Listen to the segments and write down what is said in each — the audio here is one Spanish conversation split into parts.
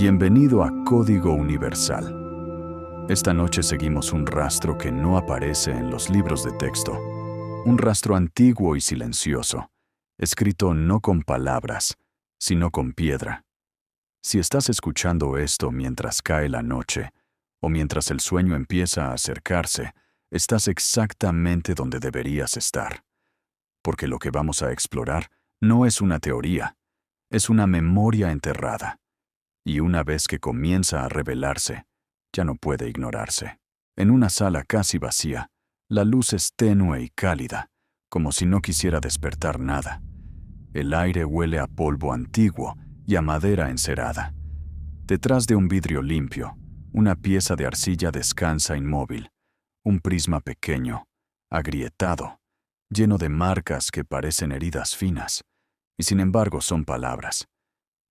Bienvenido a Código Universal. Esta noche seguimos un rastro que no aparece en los libros de texto. Un rastro antiguo y silencioso, escrito no con palabras, sino con piedra. Si estás escuchando esto mientras cae la noche, o mientras el sueño empieza a acercarse, estás exactamente donde deberías estar. Porque lo que vamos a explorar no es una teoría, es una memoria enterrada. Y una vez que comienza a revelarse, ya no puede ignorarse. En una sala casi vacía, la luz es tenue y cálida, como si no quisiera despertar nada. El aire huele a polvo antiguo y a madera encerada. Detrás de un vidrio limpio, una pieza de arcilla descansa inmóvil, un prisma pequeño, agrietado, lleno de marcas que parecen heridas finas, y sin embargo son palabras.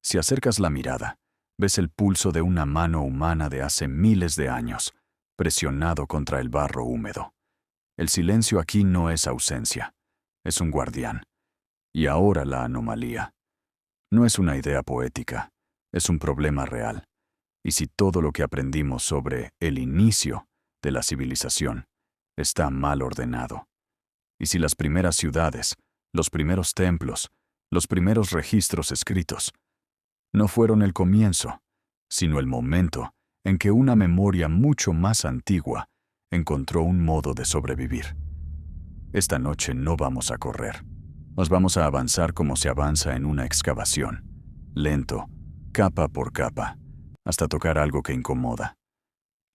Si acercas la mirada, ves el pulso de una mano humana de hace miles de años, presionado contra el barro húmedo. El silencio aquí no es ausencia, es un guardián. Y ahora la anomalía. No es una idea poética, es un problema real. Y si todo lo que aprendimos sobre el inicio de la civilización está mal ordenado, y si las primeras ciudades, los primeros templos, los primeros registros escritos, no fueron el comienzo, sino el momento en que una memoria mucho más antigua encontró un modo de sobrevivir. Esta noche no vamos a correr. Nos vamos a avanzar como se avanza en una excavación, lento, capa por capa, hasta tocar algo que incomoda.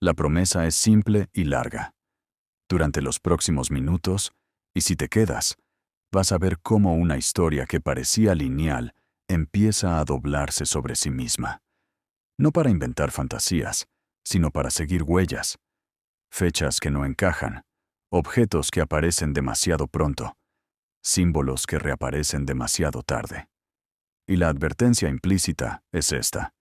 La promesa es simple y larga. Durante los próximos minutos, y si te quedas, vas a ver cómo una historia que parecía lineal empieza a doblarse sobre sí misma. No para inventar fantasías, sino para seguir huellas, fechas que no encajan, objetos que aparecen demasiado pronto, símbolos que reaparecen demasiado tarde. Y la advertencia implícita es esta.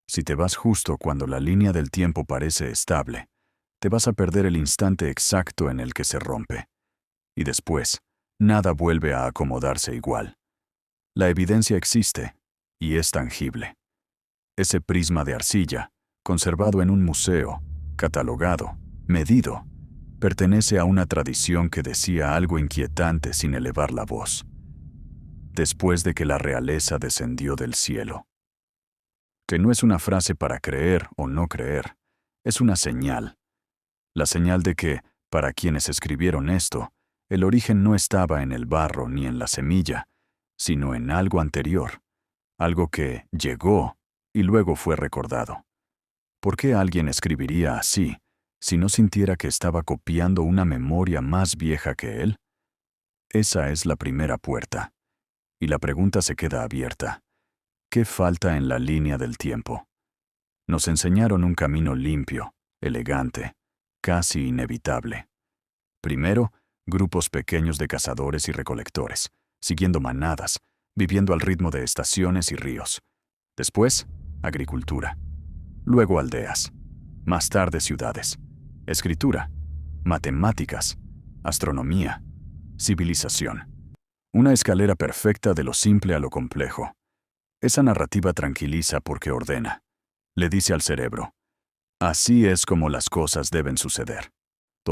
Si te vas justo cuando la línea del tiempo parece estable, te vas a perder el instante exacto en el que se rompe. Y después, nada vuelve a acomodarse igual. La evidencia existe, y es tangible. Ese prisma de arcilla, conservado en un museo, catalogado, medido, pertenece a una tradición que decía algo inquietante sin elevar la voz. Después de que la realeza descendió del cielo. Que no es una frase para creer o no creer, es una señal. La señal de que, para quienes escribieron esto, el origen no estaba en el barro ni en la semilla, sino en algo anterior, algo que llegó y luego fue recordado. ¿Por qué alguien escribiría así, si no sintiera que estaba copiando una memoria más vieja que él? Esa es la primera puerta. Y la pregunta se queda abierta. ¿Qué falta en la línea del tiempo? Nos enseñaron un camino limpio, elegante, casi inevitable. Primero, grupos pequeños de cazadores y recolectores, siguiendo manadas, viviendo al ritmo de estaciones y ríos. Después, agricultura. Luego aldeas. Más tarde ciudades. Escritura. Matemáticas. Astronomía. Civilización. Una escalera perfecta de lo simple a lo complejo. Esa narrativa tranquiliza porque ordena. Le dice al cerebro, así es como las cosas deben suceder.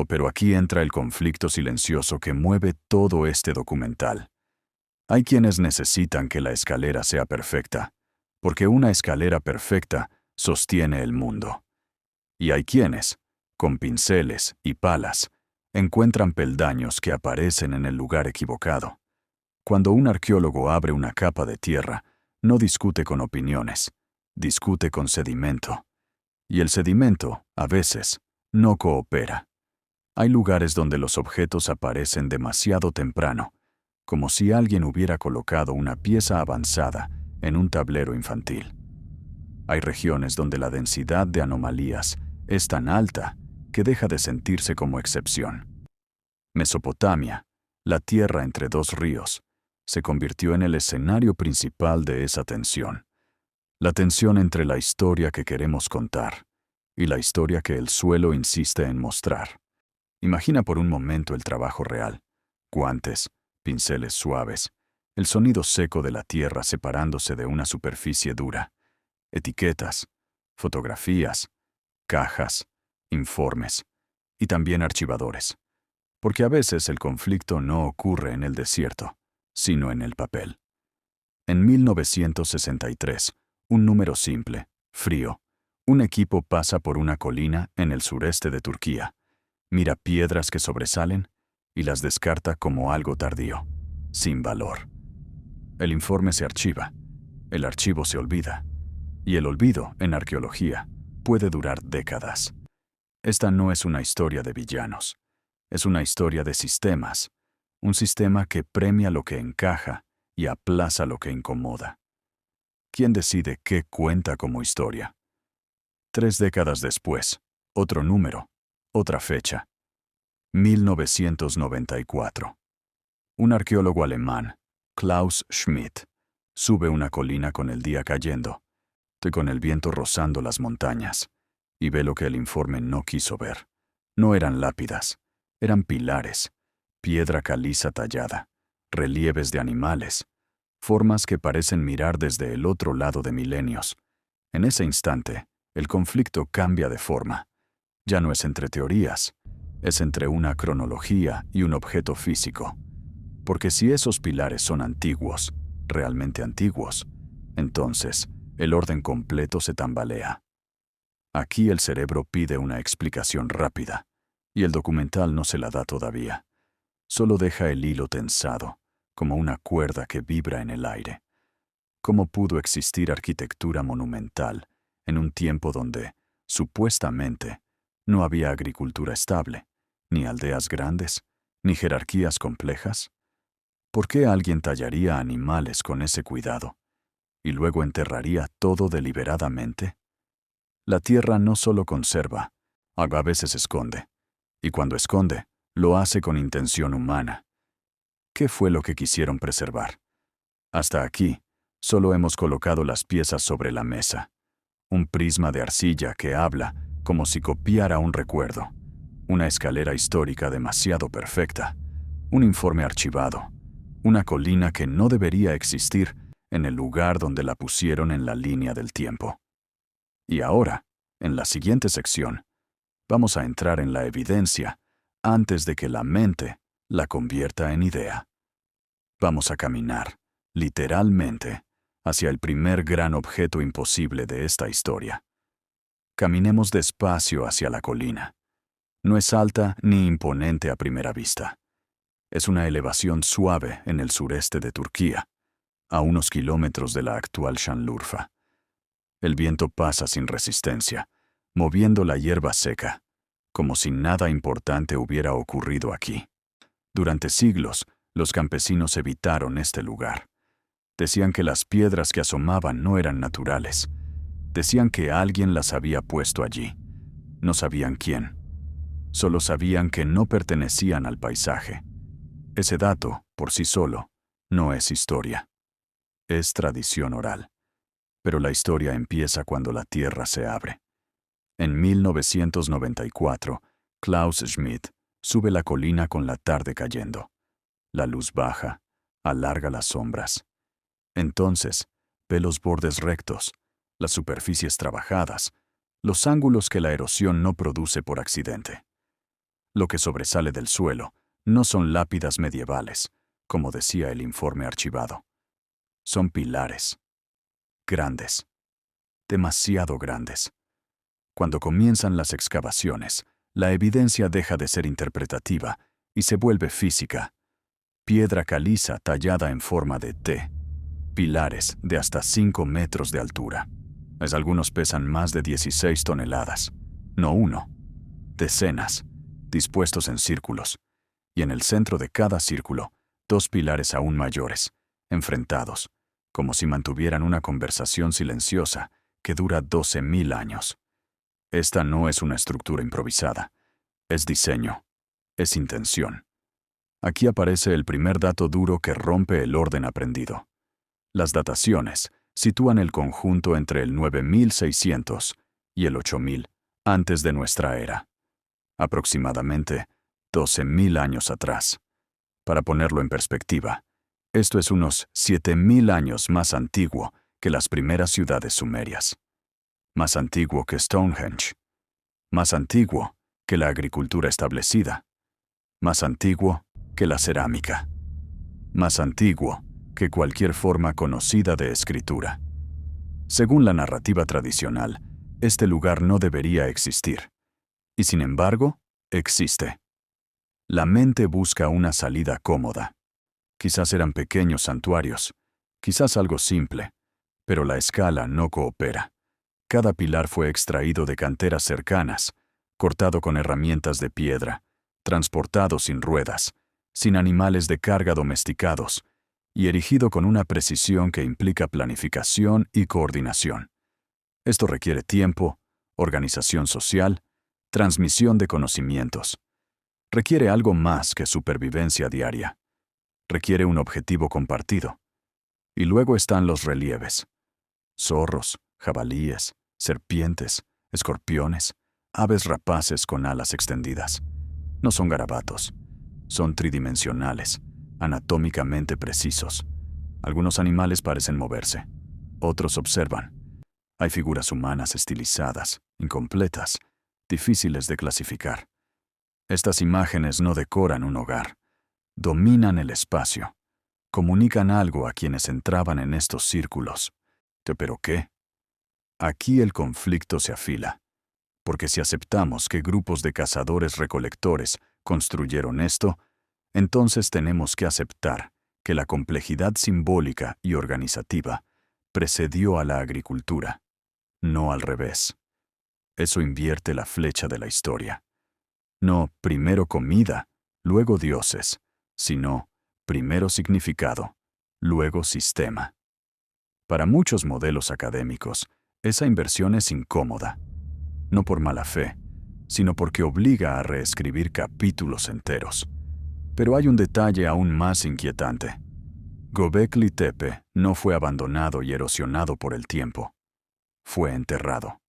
Pero aquí entra el conflicto silencioso que mueve todo este documental. Hay quienes necesitan que la escalera sea perfecta, porque una escalera perfecta sostiene el mundo. Y hay quienes, con pinceles y palas, encuentran peldaños que aparecen en el lugar equivocado. Cuando un arqueólogo abre una capa de tierra, no discute con opiniones, discute con sedimento. Y el sedimento, a veces, no coopera. Hay lugares donde los objetos aparecen demasiado temprano, como si alguien hubiera colocado una pieza avanzada en un tablero infantil. Hay regiones donde la densidad de anomalías es tan alta que deja de sentirse como excepción. Mesopotamia, la tierra entre dos ríos, se convirtió en el escenario principal de esa tensión. La tensión entre la historia que queremos contar y la historia que el suelo insiste en mostrar. Imagina por un momento el trabajo real. Guantes, pinceles suaves, el sonido seco de la tierra separándose de una superficie dura. etiquetas, fotografías, cajas, informes y también archivadores. Porque a veces el conflicto no ocurre en el desierto, sino en el papel. En 1963, un número simple, frío, un equipo pasa por una colina en el sureste de Turquía, mira piedras que sobresalen y las descarta como algo tardío, sin valor. El informe se archiva, el archivo se olvida, y el olvido, en arqueología, puede durar décadas. Esta no es una historia de villanos, es una historia de sistemas, un sistema que premia lo que encaja y aplaza lo que incomoda. ¿Quién decide qué cuenta como historia? 3 décadas después, otro número, otra fecha. 1994. Un arqueólogo alemán, Klaus Schmidt, sube una colina con el día cayendo, y con el viento rozando las montañas, y ve lo que el informe no quiso ver. No eran lápidas, eran pilares, piedra caliza tallada, relieves de animales, formas que parecen mirar desde el otro lado de milenios. En ese instante, el conflicto cambia de forma. Ya no es entre teorías, es entre una cronología y un objeto físico. Porque si esos pilares son antiguos, realmente antiguos, entonces el orden completo se tambalea. Aquí el cerebro pide una explicación rápida, y el documental no se la da todavía. Solo deja el hilo tensado, como una cuerda que vibra en el aire. ¿Cómo pudo existir arquitectura monumental en un tiempo donde, supuestamente, no había agricultura estable, ni aldeas grandes, ni jerarquías complejas? ¿Por qué alguien tallaría animales con ese cuidado y luego enterraría todo deliberadamente? La tierra no solo conserva, a veces esconde, y cuando esconde, lo hace con intención humana. ¿Qué fue lo que quisieron preservar? Hasta aquí, solo hemos colocado las piezas sobre la mesa. Un prisma de arcilla que habla como si copiara un recuerdo. Una escalera histórica demasiado perfecta. Un informe archivado. Una colina que no debería existir en el lugar donde la pusieron en la línea del tiempo. Y ahora, en la siguiente sección, vamos a entrar en la evidencia antes de que la mente la convierta en idea. Vamos a caminar, literalmente, hacia el primer gran objeto imposible de esta historia. Caminemos despacio hacia la colina. No es alta ni imponente a primera vista. Es una elevación suave en el sureste de Turquía, a unos kilómetros de la actual Şanlıurfa. El viento pasa sin resistencia, moviendo la hierba seca, como si nada importante hubiera ocurrido aquí. Durante siglos, los campesinos evitaron este lugar. Decían que las piedras que asomaban no eran naturales. Decían que alguien las había puesto allí. No sabían quién. Solo sabían que no pertenecían al paisaje. Ese dato, por sí solo, no es historia. Es tradición oral. Pero la historia empieza cuando la tierra se abre. En 1994, Klaus Schmidt sube la colina con la tarde cayendo. La luz baja, alarga las sombras. Entonces, ve los bordes rectos, las superficies trabajadas, los ángulos que la erosión no produce por accidente. Lo que sobresale del suelo no son lápidas medievales, como decía el informe archivado. Son pilares. Grandes. Demasiado grandes. Cuando comienzan las excavaciones, la evidencia deja de ser interpretativa y se vuelve física. Piedra caliza tallada en forma de T. Pilares de hasta 5 metros de altura. Algunos pesan más de 16 toneladas. No uno. Decenas, dispuestos en círculos. Y en el centro de cada círculo, 2 pilares aún mayores, enfrentados, como si mantuvieran una conversación silenciosa que dura 12.000 años. Esta no es una estructura improvisada. Es diseño. Es intención. Aquí aparece el primer dato duro que rompe el orden aprendido. Las dataciones sitúan el conjunto entre el 9600 y el 8000 antes de nuestra era. Aproximadamente 12.000 años atrás. Para ponerlo en perspectiva, esto es unos 7.000 años más antiguo que las primeras ciudades sumerias. más antiguo que Stonehenge, más antiguo que la agricultura establecida, más antiguo que la cerámica, más antiguo que cualquier forma conocida de escritura. Según la narrativa tradicional, este lugar no debería existir, y sin embargo, existe. La mente busca una salida cómoda. Quizás eran pequeños santuarios, quizás algo simple, pero la escala no coopera. Cada pilar fue extraído de canteras cercanas, cortado con herramientas de piedra, transportado sin ruedas, sin animales de carga domesticados, y erigido con una precisión que implica planificación y coordinación. Esto requiere tiempo, organización social, transmisión de conocimientos. Requiere algo más que supervivencia diaria. Requiere un objetivo compartido. Y luego están los relieves. Zorros, jabalíes, serpientes, escorpiones, aves rapaces con alas extendidas. No son garabatos. Son tridimensionales, anatómicamente precisos. Algunos animales parecen moverse. Otros observan. Hay figuras humanas estilizadas, incompletas, difíciles de clasificar. Estas imágenes no decoran un hogar. Dominan el espacio. Comunican algo a quienes entraban en estos círculos. ¿Pero qué? Aquí el conflicto se afila. Porque si aceptamos que grupos de cazadores-recolectores construyeron esto, entonces tenemos que aceptar que la complejidad simbólica y organizativa precedió a la agricultura, no al revés. Eso invierte la flecha de la historia. No primero comida, luego dioses, sino primero significado, luego sistema. Para muchos modelos académicos, esa inversión es incómoda, no por mala fe, sino porque obliga a reescribir capítulos enteros. Pero hay un detalle aún más inquietante. Göbekli Tepe no fue abandonado y erosionado por el tiempo. Fue enterrado.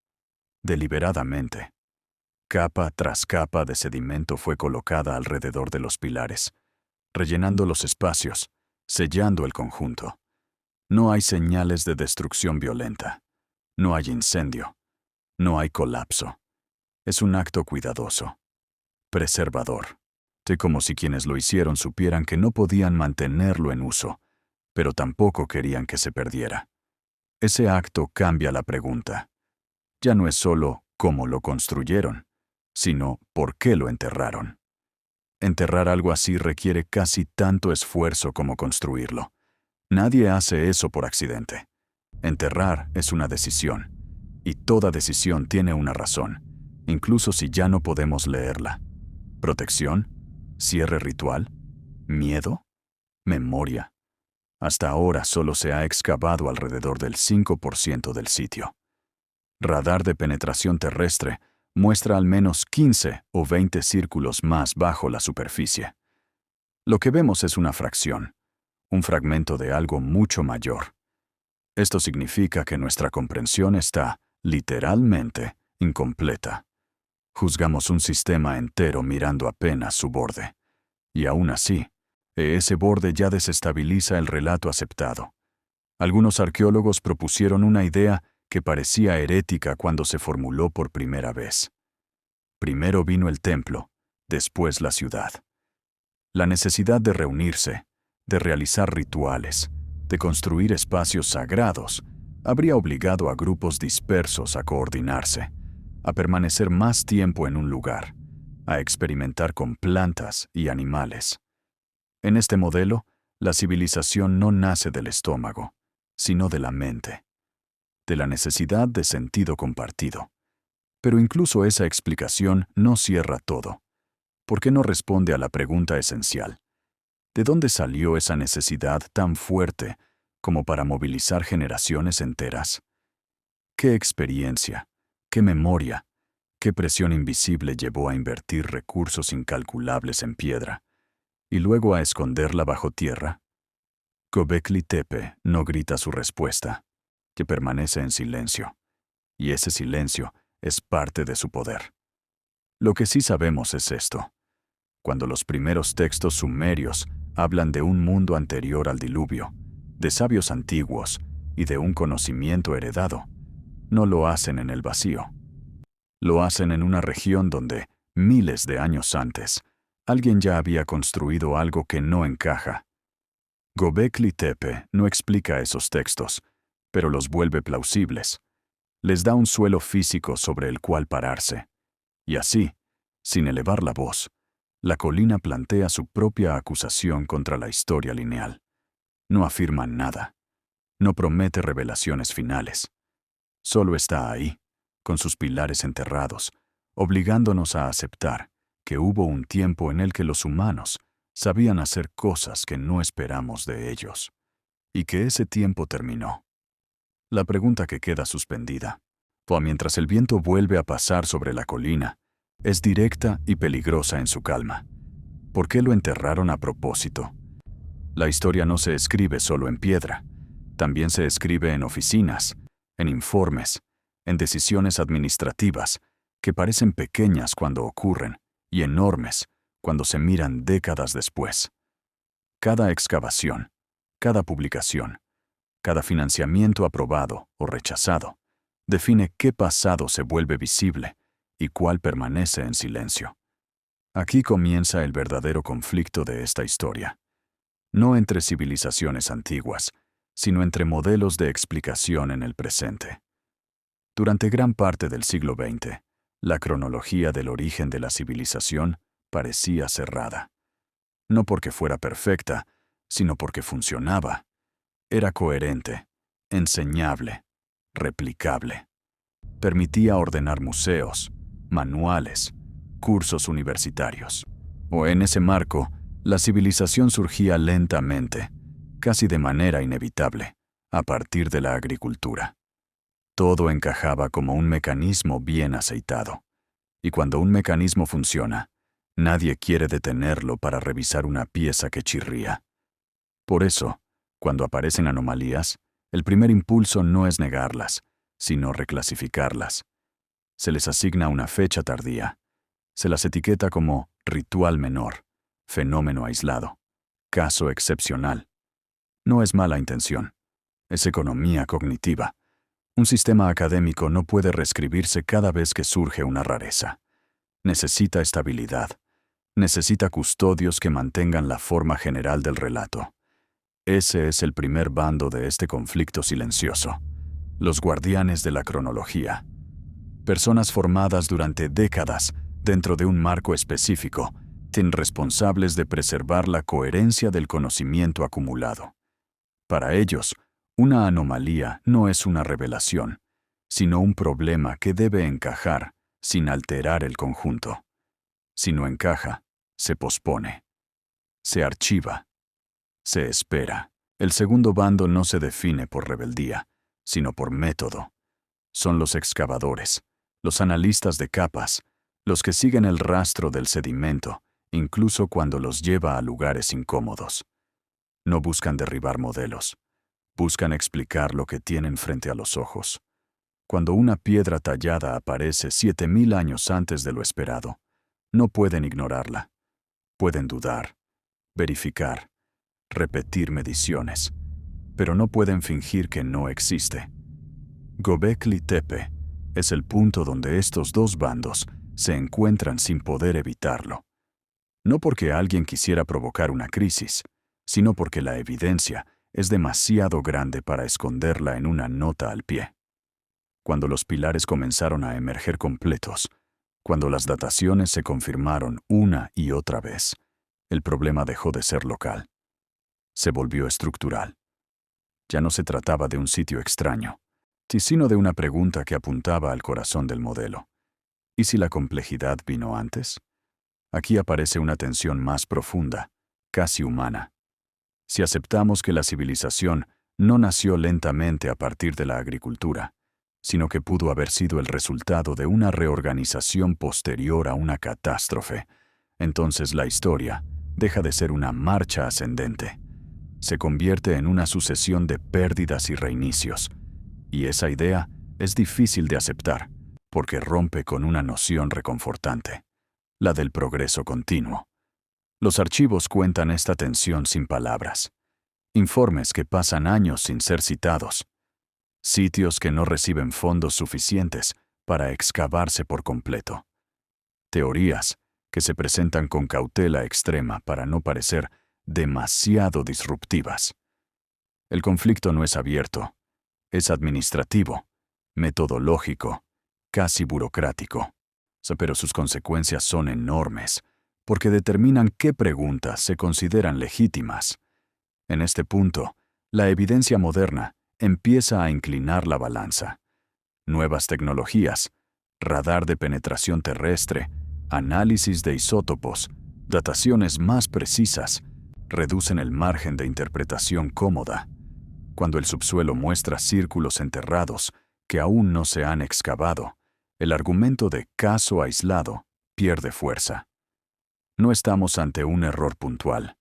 Deliberadamente. Capa tras capa de sedimento fue colocada alrededor de los pilares, rellenando los espacios, sellando el conjunto. No hay señales de destrucción violenta. No hay incendio. No hay colapso. Es un acto cuidadoso, preservador. Como si quienes lo hicieron supieran que no podían mantenerlo en uso, pero tampoco querían que se perdiera. Ese acto cambia la pregunta. Ya no es solo cómo lo construyeron, sino por qué lo enterraron. Enterrar algo así requiere casi tanto esfuerzo como construirlo. Nadie hace eso por accidente. Enterrar es una decisión, y toda decisión tiene una razón, incluso si ya no podemos leerla. ¿Protección? ¿Cierre ritual? ¿Miedo? ¿Memoria? Hasta ahora solo se ha excavado alrededor del 5% del sitio. Radar de penetración terrestre muestra al menos 15 o 20 círculos más bajo la superficie. Lo que vemos es una fracción, un fragmento de algo mucho mayor. Esto significa que nuestra comprensión está, literalmente, incompleta. Juzgamos un sistema entero mirando apenas su borde. Y aún así, ese borde ya desestabiliza el relato aceptado. Algunos arqueólogos propusieron una idea que parecía herética cuando se formuló por primera vez. Primero vino el templo, después la ciudad. La necesidad de reunirse, de realizar rituales, de construir espacios sagrados, habría obligado a grupos dispersos a coordinarse, a permanecer más tiempo en un lugar, a experimentar con plantas y animales. En este modelo, la civilización no nace del estómago, sino de la mente, de la necesidad de sentido compartido. Pero incluso esa explicación no cierra todo, porque no responde a la pregunta esencial. ¿De dónde salió esa necesidad tan fuerte como para movilizar generaciones enteras? ¿Qué experiencia, qué memoria, qué presión invisible llevó a invertir recursos incalculables en piedra y luego a esconderla bajo tierra? Göbekli Tepe no grita su respuesta, que permanece en silencio, y ese silencio es parte de su poder. Lo que sí sabemos es esto. Cuando los primeros textos sumerios hablan de un mundo anterior al diluvio, de sabios antiguos y de un conocimiento heredado, no lo hacen en el vacío. Lo hacen en una región donde, miles de años antes, alguien ya había construido algo que no encaja. Göbekli Tepe no explica esos textos, pero los vuelve plausibles. Les da un suelo físico sobre el cual pararse. Y así, sin elevar la voz, la colina plantea su propia acusación contra la historia lineal. No afirma nada. No promete revelaciones finales. Solo está ahí, con sus pilares enterrados, obligándonos a aceptar que hubo un tiempo en el que los humanos sabían hacer cosas que no esperamos de ellos, y que ese tiempo terminó. La pregunta que queda suspendida, mientras el viento vuelve a pasar sobre la colina, es directa y peligrosa en su calma. ¿Por qué lo enterraron a propósito? La historia no se escribe solo en piedra, también se escribe en oficinas, en informes, en decisiones administrativas, que parecen pequeñas cuando ocurren y enormes cuando se miran décadas después. Cada excavación, cada publicación, cada financiamiento aprobado o rechazado, define qué pasado se vuelve visible y cuál permanece en silencio. Aquí comienza el verdadero conflicto de esta historia. No entre civilizaciones antiguas, sino entre modelos de explicación en el presente. Durante gran parte del siglo XX, la cronología del origen de la civilización parecía cerrada. No porque fuera perfecta, sino porque funcionaba. Era coherente, enseñable, replicable. Permitía ordenar museos, manuales, cursos universitarios. En ese marco, la civilización surgía lentamente, casi de manera inevitable, a partir de la agricultura. Todo encajaba como un mecanismo bien aceitado. Y cuando un mecanismo funciona, nadie quiere detenerlo para revisar una pieza que chirría. Por eso, cuando aparecen anomalías, el primer impulso no es negarlas, sino reclasificarlas. Se les asigna una fecha tardía. Se las etiqueta como ritual menor, fenómeno aislado, caso excepcional. No es mala intención, es economía cognitiva. Un sistema académico no puede reescribirse cada vez que surge una rareza. Necesita estabilidad. Necesita custodios que mantengan la forma general del relato. Ese es el primer bando de este conflicto silencioso. Los guardianes de la cronología. Personas formadas durante décadas dentro de un marco específico, responsables de preservar la coherencia del conocimiento acumulado. Para ellos, una anomalía no es una revelación, sino un problema que debe encajar sin alterar el conjunto. Si no encaja, se pospone, se archiva, se espera. El segundo bando no se define por rebeldía, sino por método. Son los excavadores, los analistas de capas, los que siguen el rastro del sedimento, incluso cuando los lleva a lugares incómodos. No buscan derribar modelos. Buscan explicar lo que tienen frente a los ojos. Cuando una piedra tallada aparece 7000 años antes de lo esperado, no pueden ignorarla. Pueden dudar, verificar, repetir mediciones, pero no pueden fingir que no existe. Göbekli Tepe es el punto donde estos dos bandos se encuentran sin poder evitarlo. No porque alguien quisiera provocar una crisis, sino porque la evidencia es demasiado grande para esconderla en una nota al pie. Cuando los pilares comenzaron a emerger completos, cuando las dataciones se confirmaron una y otra vez, el problema dejó de ser local. Se volvió estructural. Ya no se trataba de un sitio extraño, sino de una pregunta que apuntaba al corazón del modelo. ¿Y si la complejidad vino antes? Aquí aparece una tensión más profunda, casi humana. Si aceptamos que la civilización no nació lentamente a partir de la agricultura, sino que pudo haber sido el resultado de una reorganización posterior a una catástrofe, entonces la historia deja de ser una marcha ascendente. Se convierte en una sucesión de pérdidas y reinicios, y esa idea es difícil de aceptar, porque rompe con una noción reconfortante, la del progreso continuo. Los archivos cuentan esta tensión sin palabras. Informes que pasan años sin ser citados. sitios que no reciben fondos suficientes para excavarse por completo, teorías que se presentan con cautela extrema para no parecer demasiado disruptivas. El conflicto no es abierto, es administrativo, metodológico, casi burocrático. Pero sus consecuencias son enormes, porque determinan qué preguntas se consideran legítimas. En este punto, la evidencia moderna empieza a inclinar la balanza. Nuevas tecnologías, radar de penetración terrestre, análisis de isótopos, dataciones más precisas, reducen el margen de interpretación cómoda. Cuando el subsuelo muestra círculos enterrados que aún no se han excavado, el argumento de caso aislado pierde fuerza. No estamos ante un error puntual,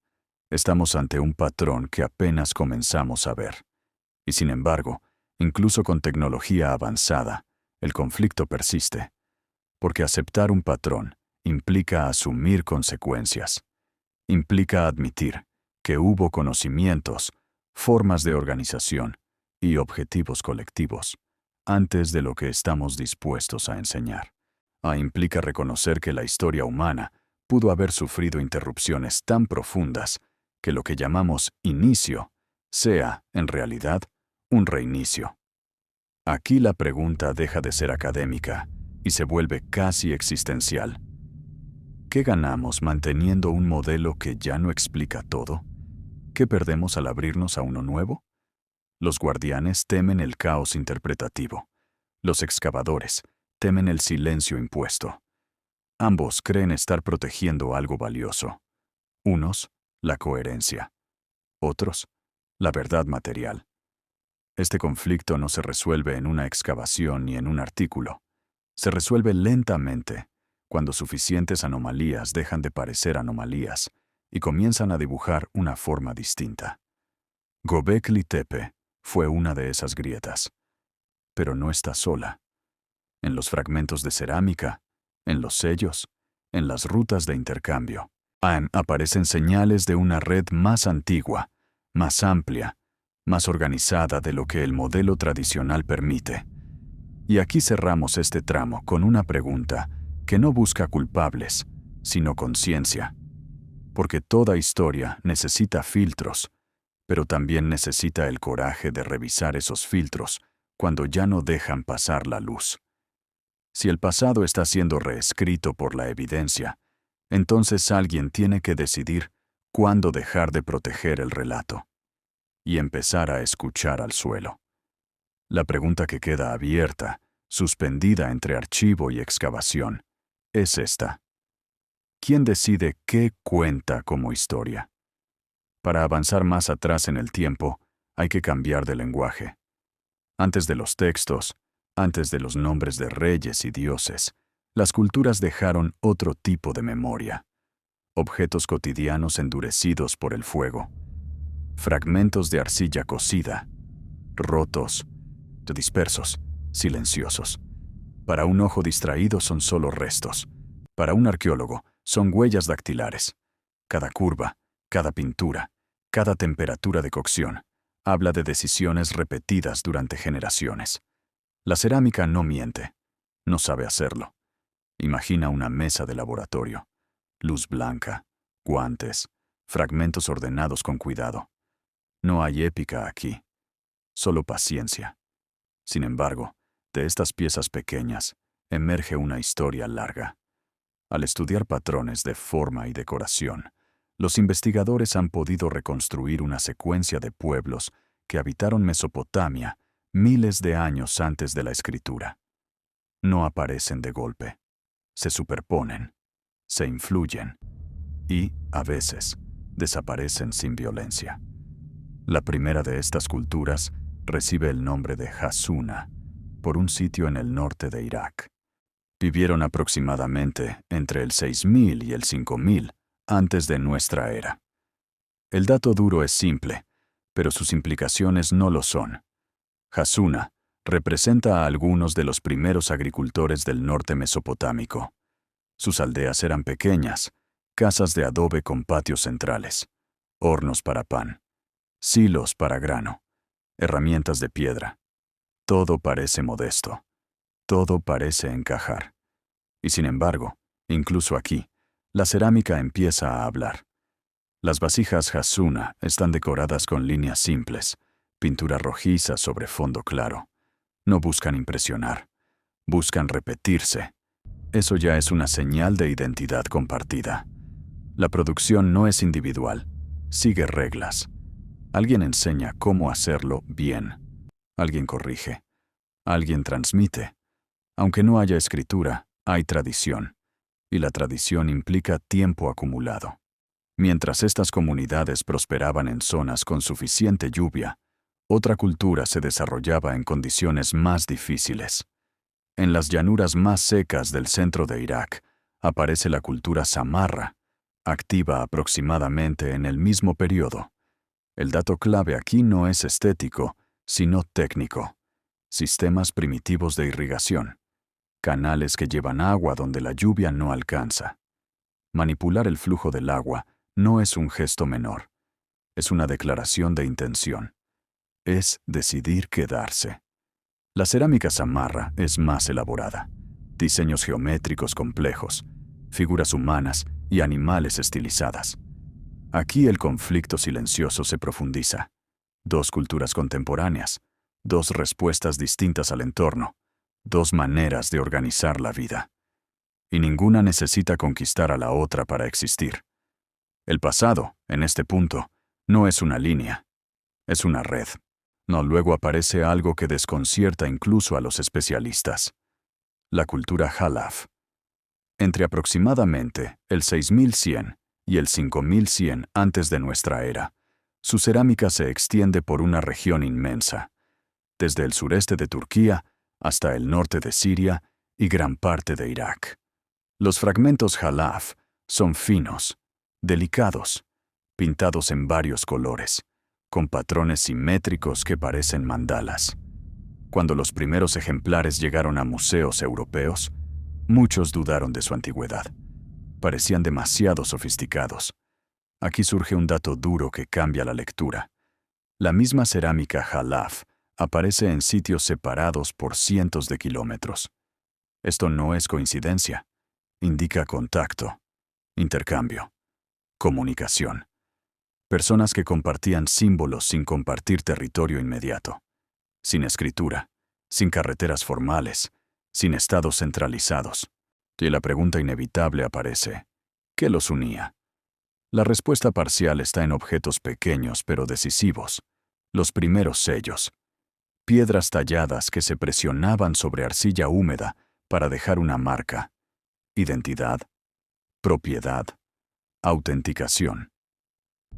estamos ante un patrón que apenas comenzamos a ver. Y sin embargo, incluso con tecnología avanzada, el conflicto persiste, porque aceptar un patrón implica asumir consecuencias, implica admitir que hubo conocimientos, formas de organización y objetivos colectivos antes de lo que estamos dispuestos a enseñar. Implica reconocer que la historia humana pudo haber sufrido interrupciones tan profundas que lo que llamamos inicio sea, en realidad, un reinicio. Aquí la pregunta deja de ser académica y se vuelve casi existencial. ¿Qué ganamos manteniendo un modelo que ya no explica todo? ¿Qué perdemos al abrirnos a uno nuevo? Los guardianes temen el caos interpretativo. Los excavadores temen el silencio impuesto. Ambos creen estar protegiendo algo valioso. Unos, la coherencia. Otros, la verdad material. Este conflicto no se resuelve en una excavación ni en un artículo. Se resuelve lentamente, cuando suficientes anomalías dejan de parecer anomalías y comienzan a dibujar una forma distinta. Göbekli Tepe fue una de esas grietas. Pero no está sola. En los fragmentos de cerámica, en los sellos, en las rutas de intercambio, aparecen señales de una red más antigua, más amplia, más organizada de lo que el modelo tradicional permite. Y aquí cerramos este tramo con una pregunta que no busca culpables, sino conciencia. Porque toda historia necesita filtros, pero también necesita el coraje de revisar esos filtros cuando ya no dejan pasar la luz. Si el pasado está siendo reescrito por la evidencia, entonces alguien tiene que decidir cuándo dejar de proteger el relato y empezar a escuchar al suelo. La pregunta que queda abierta, suspendida entre archivo y excavación, es esta. ¿Quién decide qué cuenta como historia? Para avanzar más atrás en el tiempo, hay que cambiar de lenguaje. Antes de los textos, antes de los nombres de reyes y dioses, las culturas dejaron otro tipo de memoria. Objetos cotidianos endurecidos por el fuego. Fragmentos de arcilla cocida, rotos, dispersos, silenciosos. Para un ojo distraído son solo restos. Para un arqueólogo son huellas dactilares. Cada curva, cada pintura, cada temperatura de cocción habla de decisiones repetidas durante generaciones. La cerámica no miente, no sabe hacerlo. Imagina una mesa de laboratorio, luz blanca, guantes, fragmentos ordenados con cuidado. No hay épica aquí, solo paciencia. Sin embargo, de estas piezas pequeñas emerge una historia larga. Al estudiar patrones de forma y decoración, los investigadores han podido reconstruir una secuencia de pueblos que habitaron Mesopotamia miles de años antes de la escritura. No aparecen de golpe, se superponen, se influyen y, a veces, desaparecen sin violencia. La primera de estas culturas recibe el nombre de Hassuna, por un sitio en el norte de Irak. Vivieron aproximadamente entre el 6000 y el 5000 antes de nuestra era. El dato duro es simple, pero sus implicaciones no lo son. Hassuna representa a algunos de los primeros agricultores del norte mesopotámico. Sus aldeas eran pequeñas, casas de adobe con patios centrales, hornos para pan, silos para grano, herramientas de piedra, Todo parece modesto. Todo parece encajar. Y sin embargo, incluso aquí, la cerámica empieza a hablar. Las vasijas Hasuna están decoradas con líneas simples, pintura rojiza sobre fondo claro. No buscan impresionar, buscan repetirse. Eso ya es una señal de identidad compartida. La producción no es individual, sigue reglas. Alguien enseña cómo hacerlo bien. Alguien corrige. Alguien transmite. Aunque no haya escritura, hay tradición. Y la tradición implica tiempo acumulado. Mientras estas comunidades prosperaban en zonas con suficiente lluvia, otra cultura se desarrollaba en condiciones más difíciles. En las llanuras más secas del centro de Irak aparece la cultura samarra, activa aproximadamente en el mismo periodo. El dato clave aquí no es estético, sino técnico. Sistemas primitivos de irrigación. Canales que llevan agua donde la lluvia no alcanza. Manipular el flujo del agua no es un gesto menor. Es una declaración de intención. Es decidir quedarse. La cerámica samarra es más elaborada. Diseños geométricos complejos, figuras humanas y animales estilizadas. Aquí el conflicto silencioso se profundiza. Dos culturas contemporáneas, dos respuestas distintas al entorno, dos maneras de organizar la vida. Y ninguna necesita conquistar a la otra para existir. El pasado, en este punto, no es una línea, es una red. No, luego aparece algo que desconcierta incluso a los especialistas. La cultura Halaf. Entre aproximadamente el 6100 y el 5100 antes de nuestra era, su cerámica se extiende por una región inmensa, desde el sureste de Turquía hasta el norte de Siria y gran parte de Irak. Los fragmentos Halaf son finos, delicados, pintados en varios colores, con patrones simétricos que parecen mandalas. Cuando los primeros ejemplares llegaron a museos europeos, muchos dudaron de su antigüedad. Parecían demasiado sofisticados. Aquí surge un dato duro que cambia la lectura. La misma cerámica Halaf aparece en sitios separados por cientos de kilómetros. Esto no es coincidencia. Indica contacto, intercambio, comunicación. Personas que compartían símbolos sin compartir territorio inmediato. Sin escritura, sin carreteras formales, sin estados centralizados. Y la pregunta inevitable aparece: ¿qué los unía? La respuesta parcial está en objetos pequeños pero decisivos. Los primeros sellos. Piedras talladas que se presionaban sobre arcilla húmeda para dejar una marca. Identidad, propiedad, autenticación.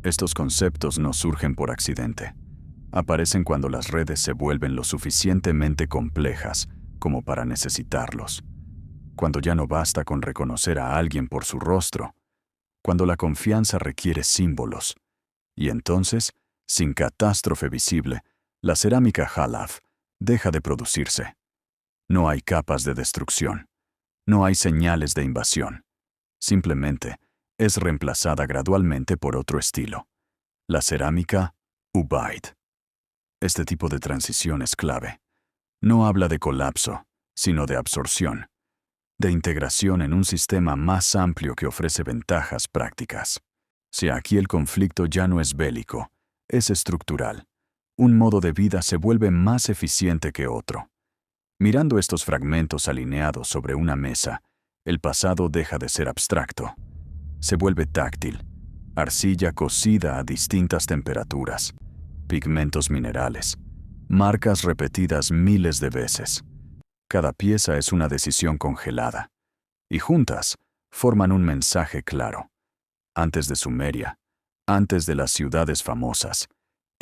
Estos conceptos no surgen por accidente. Aparecen cuando las redes se vuelven lo suficientemente complejas como para necesitarlos. Cuando ya no basta con reconocer a alguien por su rostro. Cuando la confianza requiere símbolos. Y entonces, sin catástrofe visible, la cerámica Halaf deja de producirse. No hay capas de destrucción. No hay señales de invasión. Simplemente es reemplazada gradualmente por otro estilo. La cerámica Ubaid. Este tipo de transición es clave. No habla de colapso, sino de absorción, de integración en un sistema más amplio que ofrece ventajas prácticas. Si aquí el conflicto ya no es bélico, es estructural. Un modo de vida se vuelve más eficiente que otro. Mirando estos fragmentos alineados sobre una mesa, el pasado deja de ser abstracto. Se vuelve táctil, arcilla cocida a distintas temperaturas, pigmentos minerales, marcas repetidas miles de veces. Cada pieza es una decisión congelada, y juntas forman un mensaje claro. Antes de Sumeria, antes de las ciudades famosas,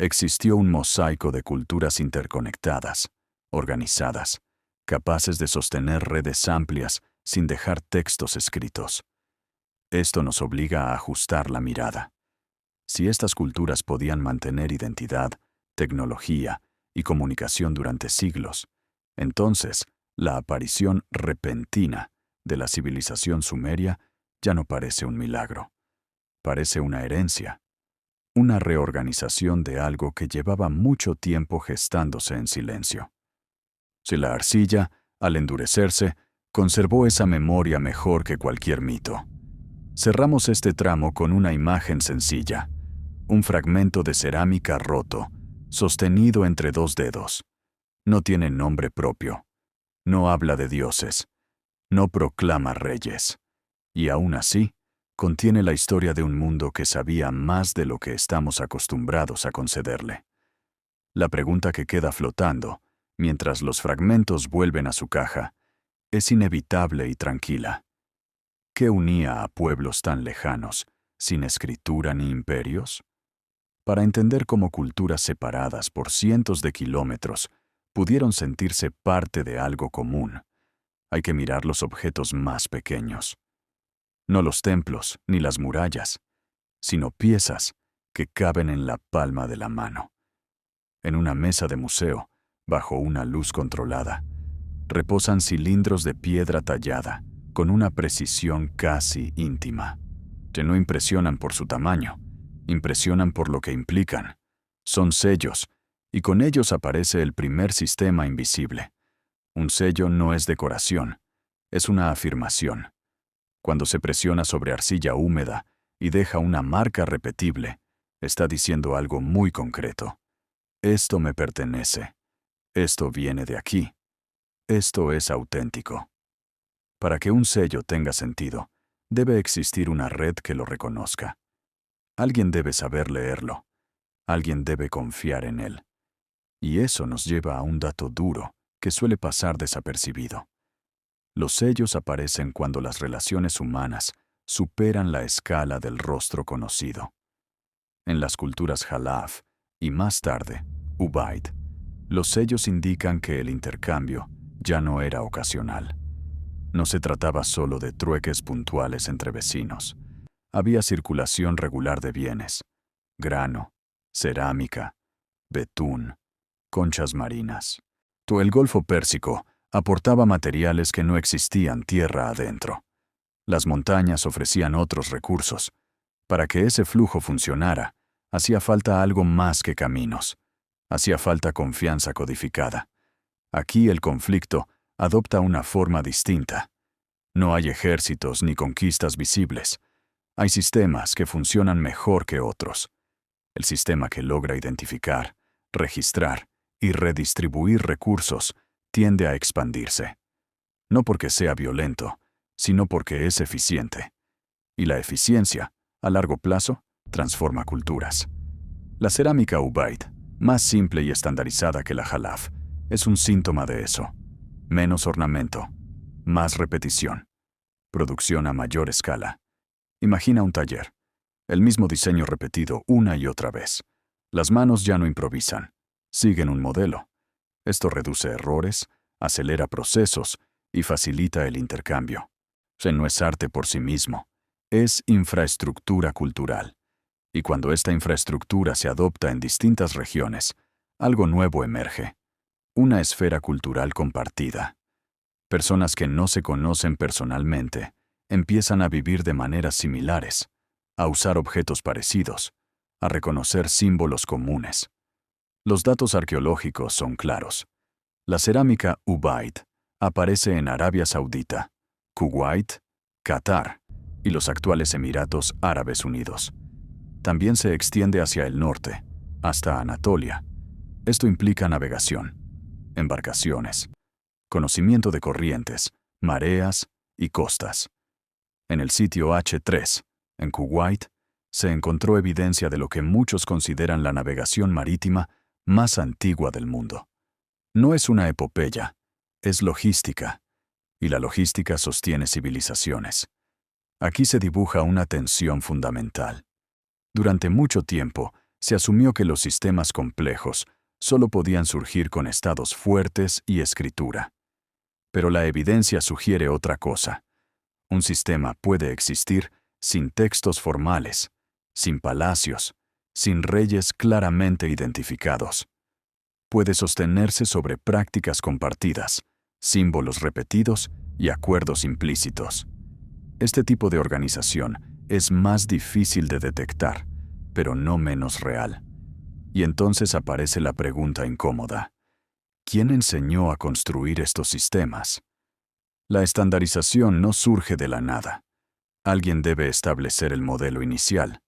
existió un mosaico de culturas interconectadas, organizadas, capaces de sostener redes amplias sin dejar textos escritos. Esto nos obliga a ajustar la mirada. Si estas culturas podían mantener identidad, tecnología y comunicación durante siglos, entonces la aparición repentina de la civilización sumeria ya no parece un milagro. Parece una herencia, una reorganización de algo que llevaba mucho tiempo gestándose en silencio. Si la arcilla, al endurecerse, conservó esa memoria mejor que cualquier mito. Cerramos este tramo con una imagen sencilla, un fragmento de cerámica roto, sostenido entre dos dedos. No tiene nombre propio, no habla de dioses, no proclama reyes, y aún así, contiene la historia de un mundo que sabía más de lo que estamos acostumbrados a concederle. La pregunta que queda flotando, mientras los fragmentos vuelven a su caja, es inevitable y tranquila. ¿Qué unía a pueblos tan lejanos, sin escritura ni imperios? Para entender cómo culturas separadas por cientos de kilómetros pudieron sentirse parte de algo común, hay que mirar los objetos más pequeños. No los templos ni las murallas, sino piezas que caben en la palma de la mano. En una mesa de museo, bajo una luz controlada, reposan cilindros de piedra tallada, con una precisión casi íntima, que no impresionan por su tamaño, impresionan por lo que implican. Son sellos, y con ellos aparece el primer sistema invisible. Un sello no es decoración, es una afirmación. Cuando se presiona sobre arcilla húmeda y deja una marca repetible, está diciendo algo muy concreto. Esto me pertenece. Esto viene de aquí. Esto es auténtico. Para que un sello tenga sentido, debe existir una red que lo reconozca. Alguien debe saber leerlo. Alguien debe confiar en él. Y eso nos lleva a un dato duro que suele pasar desapercibido. Los sellos aparecen cuando las relaciones humanas superan la escala del rostro conocido. En las culturas Jalaf, y más tarde, Ubaid, los sellos indican que el intercambio ya no era ocasional. No se trataba solo de trueques puntuales entre vecinos. Había circulación regular de bienes, grano, cerámica, betún, conchas marinas. Todo el Golfo Pérsico aportaba materiales que no existían tierra adentro. Las montañas ofrecían otros recursos. Para que ese flujo funcionara, hacía falta algo más que caminos. Hacía falta confianza codificada. Aquí el conflicto adopta una forma distinta. No hay ejércitos ni conquistas visibles. Hay sistemas que funcionan mejor que otros. El sistema que logra identificar, registrar y redistribuir recursos tiende a expandirse. No porque sea violento, sino porque es eficiente. Y la eficiencia, a largo plazo, transforma culturas. La cerámica Ubaid, más simple y estandarizada que la Jalaf, es un síntoma de eso. Menos ornamento, más repetición, producción a mayor escala. Imagina un taller. El mismo diseño repetido una y otra vez. Las manos ya no improvisan, siguen un modelo. Esto reduce errores, acelera procesos y facilita el intercambio. No es arte por sí mismo, es infraestructura cultural. Y cuando esta infraestructura se adopta en distintas regiones, algo nuevo emerge. Una esfera cultural compartida. Personas que no se conocen personalmente empiezan a vivir de maneras similares, a usar objetos parecidos, a reconocer símbolos comunes. Los datos arqueológicos son claros. La cerámica Ubaid aparece en Arabia Saudita, Kuwait, Qatar y los actuales Emiratos Árabes Unidos. También se extiende hacia el norte, hasta Anatolia. Esto implica navegación, embarcaciones, conocimiento de corrientes, mareas y costas. En el sitio H3, en Kuwait, se encontró evidencia de lo que muchos consideran la navegación marítima más antigua del mundo. No es una epopeya, es logística, y la logística sostiene civilizaciones. Aquí se dibuja una tensión fundamental. Durante mucho tiempo, se asumió que los sistemas complejos solo podían surgir con estados fuertes y escritura. Pero la evidencia sugiere otra cosa. Un sistema puede existir sin textos formales, sin palacios, sin reyes claramente identificados. Puede sostenerse sobre prácticas compartidas, símbolos repetidos y acuerdos implícitos. Este tipo de organización es más difícil de detectar, pero no menos real. Y entonces aparece la pregunta incómoda. ¿Quién enseñó a construir estos sistemas? La estandarización no surge de la nada. Alguien debe establecer el modelo inicial.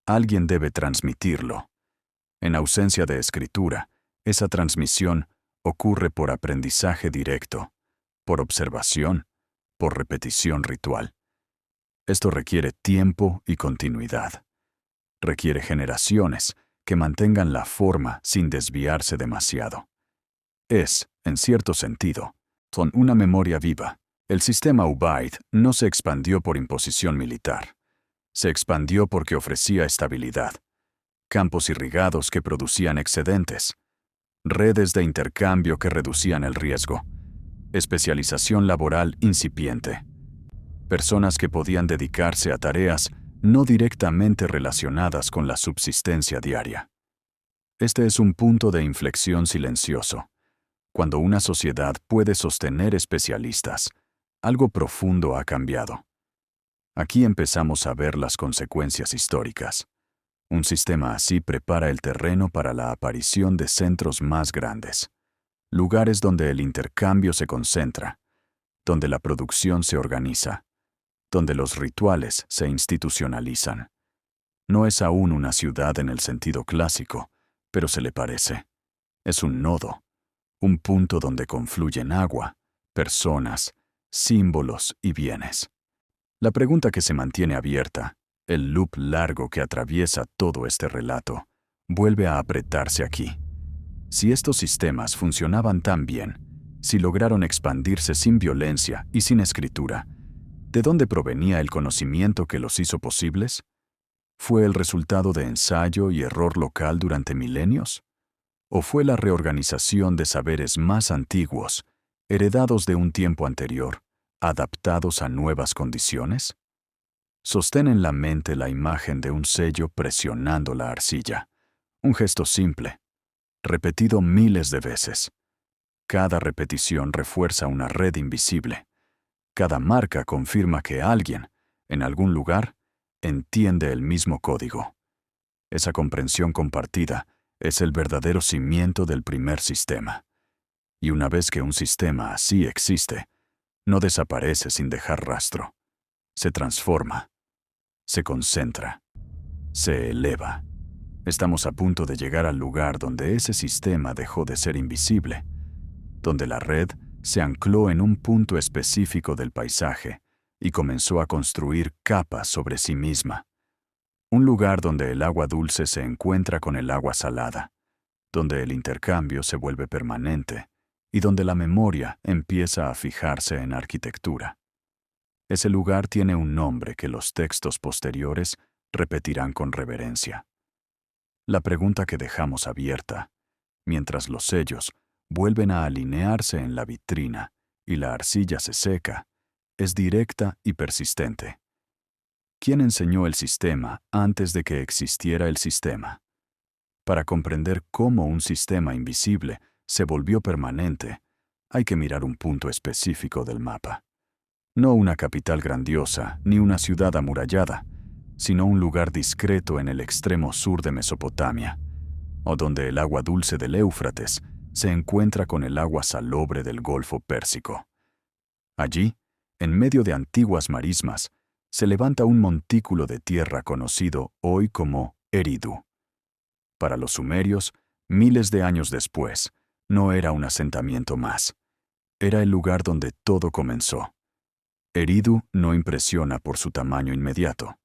Alguien debe transmitirlo. En ausencia de escritura, esa transmisión ocurre por aprendizaje directo, por observación, por repetición ritual. Esto requiere tiempo y continuidad. Requiere generaciones que mantengan la forma sin desviarse demasiado. Es, en cierto sentido, son una memoria viva. El sistema Ubaid no se expandió por imposición militar. Se expandió porque ofrecía estabilidad, campos irrigados que producían excedentes, redes de intercambio que reducían el riesgo, especialización laboral incipiente, personas que podían dedicarse a tareas no directamente relacionadas con la subsistencia diaria. Este es un punto de inflexión silencioso. Cuando una sociedad puede sostener especialistas, algo profundo ha cambiado. Aquí empezamos a ver las consecuencias históricas. Un sistema así prepara el terreno para la aparición de centros más grandes, lugares donde el intercambio se concentra, donde la producción se organiza, donde los rituales se institucionalizan. No es aún una ciudad en el sentido clásico, pero se le parece. Es un nodo, un punto donde confluyen agua, personas, símbolos y bienes. La pregunta que se mantiene abierta, el loop largo que atraviesa todo este relato, vuelve a apretarse aquí. Si estos sistemas funcionaban tan bien, si lograron expandirse sin violencia y sin escritura, ¿de dónde provenía el conocimiento que los hizo posibles? ¿Fue el resultado de ensayo y error local durante milenios? ¿O fue la reorganización de saberes más antiguos, heredados de un tiempo anterior, adaptados a nuevas condiciones? Sostén en la mente la imagen de un sello presionando la arcilla. Un gesto simple, repetido miles de veces. Cada repetición refuerza una red invisible. Cada marca confirma que alguien, en algún lugar, entiende el mismo código. Esa comprensión compartida es el verdadero cimiento del primer sistema. Y una vez que un sistema así existe, no desaparece sin dejar rastro. Se transforma, se concentra, se eleva. Estamos a punto de llegar al lugar donde ese sistema dejó de ser invisible, donde la red se ancló en un punto específico del paisaje y comenzó a construir capas sobre sí misma. Un lugar donde el agua dulce se encuentra con el agua salada, donde el intercambio se vuelve permanente y donde la memoria empieza a fijarse en arquitectura. Ese lugar tiene un nombre que los textos posteriores repetirán con reverencia. La pregunta que dejamos abierta, mientras los sellos vuelven a alinearse en la vitrina y la arcilla se seca, es directa y persistente. ¿Quién enseñó el sistema antes de que existiera el sistema? Para comprender cómo un sistema invisible se volvió permanente, hay que mirar un punto específico del mapa. No una capital grandiosa ni una ciudad amurallada, sino un lugar discreto en el extremo sur de Mesopotamia, o donde el agua dulce del Éufrates se encuentra con el agua salobre del Golfo Pérsico. Allí, en medio de antiguas marismas, se levanta un montículo de tierra conocido hoy como Eridu. Para los sumerios, miles de años después, no era un asentamiento más. Era el lugar donde todo comenzó. Eridu no impresiona por su tamaño inmediato,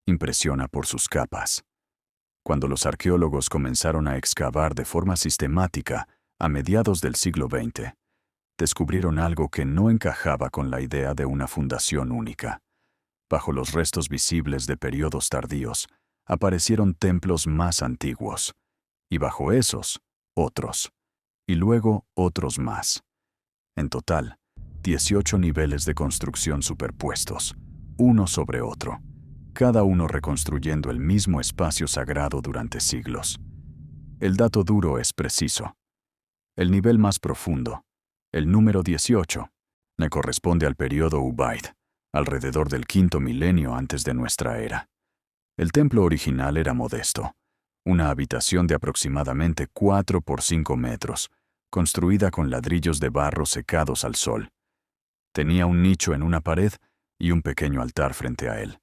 impresiona por sus capas. Cuando los arqueólogos comenzaron a excavar de forma sistemática a mediados del siglo XX, descubrieron algo que no encajaba con la idea de una fundación única. Bajo los restos visibles de periodos tardíos, aparecieron templos más antiguos, y bajo esos, otros, y luego otros más. En total, 18 niveles de construcción superpuestos, uno sobre otro, cada uno reconstruyendo el mismo espacio sagrado durante siglos. El dato duro es preciso. El nivel más profundo, el número 18, le corresponde al periodo Ubaid, alrededor del quinto milenio antes de nuestra era. El templo original era modesto, una habitación de aproximadamente 4 por 5 metros, construida con ladrillos de barro secados al sol. Tenía un nicho en una pared y un pequeño altar frente a él.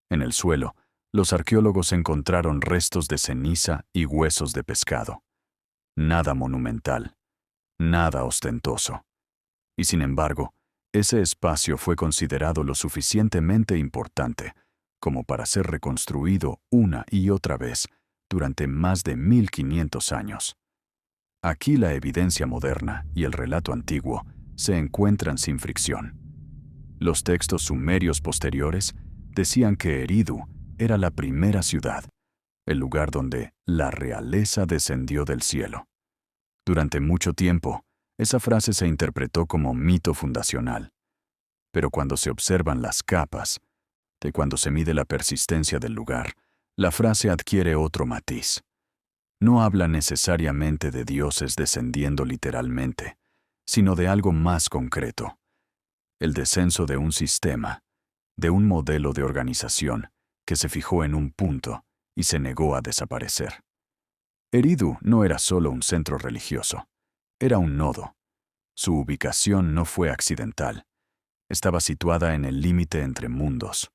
En el suelo, los arqueólogos encontraron restos de ceniza y huesos de pescado. Nada monumental, nada ostentoso. Y sin embargo, ese espacio fue considerado lo suficientemente importante como para ser reconstruido una y otra vez durante más de 1500 años. Aquí la evidencia moderna y el relato antiguo se encuentran sin fricción. Los textos sumerios posteriores decían que Eridu era la primera ciudad, el lugar donde la realeza descendió del cielo. Durante mucho tiempo, esa frase se interpretó como mito fundacional. Pero cuando se observan las capas, de cuando se mide la persistencia del lugar, la frase adquiere otro matiz. No habla necesariamente de dioses descendiendo literalmente, sino de algo más concreto. El descenso de un sistema, de un modelo de organización que se fijó en un punto y se negó a desaparecer. Eridu no era solo un centro religioso, era un nodo. Su ubicación no fue accidental. Estaba situada en el límite entre mundos,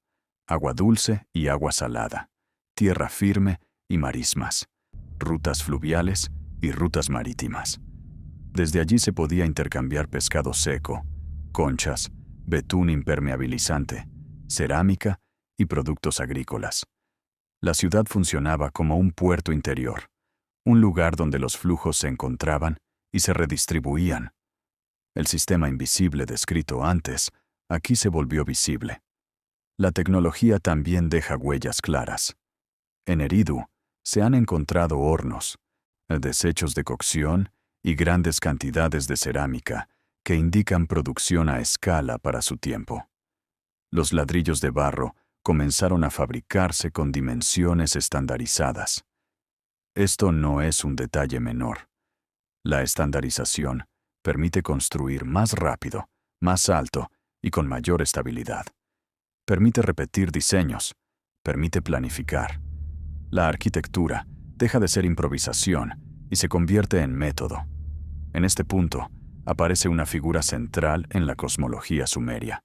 agua dulce y agua salada, tierra firme y marismas, rutas fluviales y rutas marítimas. Desde allí se podía intercambiar pescado seco, conchas, betún impermeabilizante, cerámica y productos agrícolas. La ciudad funcionaba como un puerto interior, un lugar donde los flujos se encontraban y se redistribuían. El sistema invisible descrito antes, aquí se volvió visible. La tecnología también deja huellas claras. En Eridu se han encontrado hornos, desechos de cocción y grandes cantidades de cerámica que indican producción a escala para su tiempo. Los ladrillos de barro comenzaron a fabricarse con dimensiones estandarizadas. Esto no es un detalle menor. La estandarización permite construir más rápido, más alto y con mayor estabilidad. Permite repetir diseños, permite planificar. La arquitectura deja de ser improvisación y se convierte en método. En este punto, aparece una figura central en la cosmología sumeria: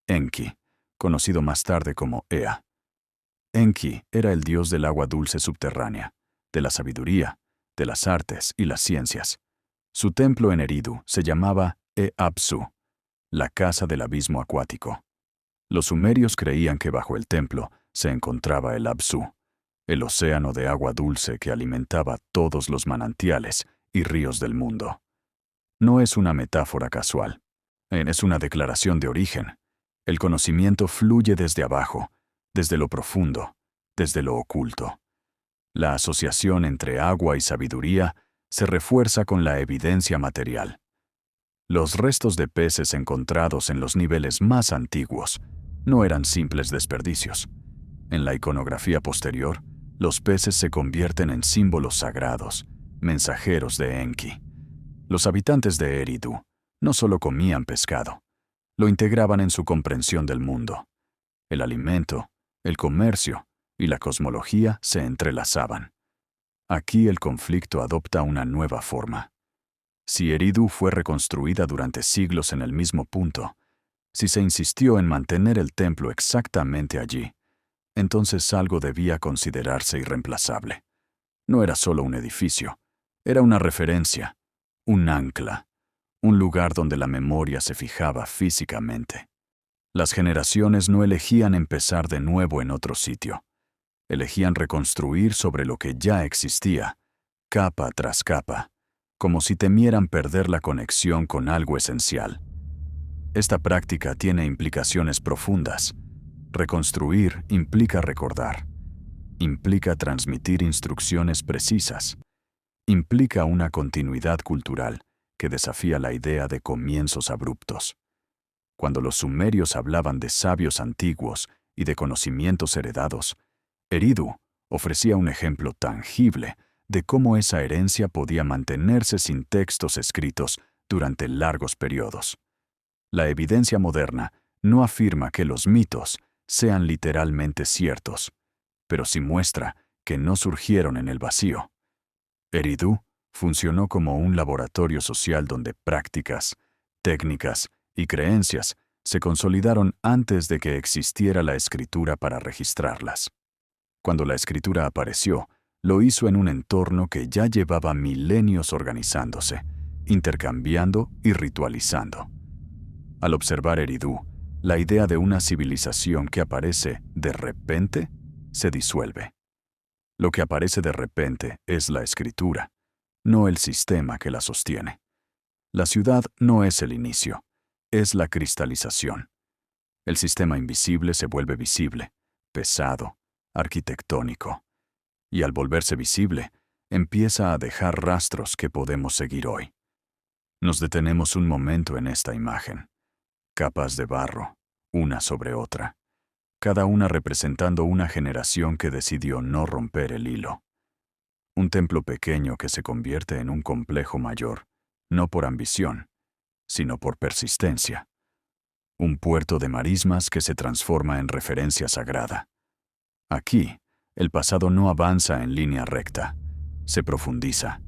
Enki, conocido más tarde como Ea. Enki era el dios del agua dulce subterránea, de la sabiduría, de las artes y las ciencias. Su templo en Eridu se llamaba E-Apsu, la casa del abismo acuático. Los sumerios creían que bajo el templo se encontraba el Apsu, el océano de agua dulce que alimentaba todos los manantiales y ríos del mundo. No es una metáfora casual, es una declaración de origen. El conocimiento fluye desde abajo, desde lo profundo, desde lo oculto. La asociación entre agua y sabiduría se refuerza con la evidencia material. Los restos de peces encontrados en los niveles más antiguos no eran simples desperdicios. En la iconografía posterior, los peces se convierten en símbolos sagrados, mensajeros de Enki. Los habitantes de Eridu no solo comían pescado, lo integraban en su comprensión del mundo. El alimento, el comercio y la cosmología se entrelazaban. Aquí el conflicto adopta una nueva forma. Si Eridu fue reconstruida durante siglos en el mismo punto, si se insistió en mantener el templo exactamente allí, entonces algo debía considerarse irreemplazable. No era solo un edificio, era una referencia, un ancla, un lugar donde la memoria se fijaba físicamente. Las generaciones no elegían empezar de nuevo en otro sitio. Elegían reconstruir sobre lo que ya existía, capa tras capa, como si temieran perder la conexión con algo esencial. Esta práctica tiene implicaciones profundas. Reconstruir implica recordar, implica transmitir instrucciones precisas, implica una continuidad cultural que desafía la idea de comienzos abruptos. Cuando los sumerios hablaban de sabios antiguos y de conocimientos heredados, Eridu ofrecía un ejemplo tangible de cómo esa herencia podía mantenerse sin textos escritos durante largos periodos. La evidencia moderna no afirma que los mitos sean literalmente ciertos, pero sí muestra que no surgieron en el vacío. Eridu Funcionó como un laboratorio social donde prácticas, técnicas y creencias se consolidaron antes de que existiera la escritura para registrarlas. Cuando la escritura apareció, lo hizo en un entorno que ya llevaba milenios organizándose, intercambiando y ritualizando. Al observar Eridu, la idea de una civilización que aparece de repente se disuelve. Lo que aparece de repente es la escritura, no el sistema que la sostiene. La ciudad no es el inicio, es la cristalización. El sistema invisible se vuelve visible, pesado, arquitectónico. Y al volverse visible, empieza a dejar rastros que podemos seguir hoy. Nos detenemos un momento en esta imagen. Capas de barro, una sobre otra, cada una representando una generación que decidió no romper el hilo. Un templo pequeño que se convierte en un complejo mayor, no por ambición, sino por persistencia. Un puerto de marismas que se transforma en referencia sagrada. Aquí, el pasado no avanza en línea recta, se profundiza.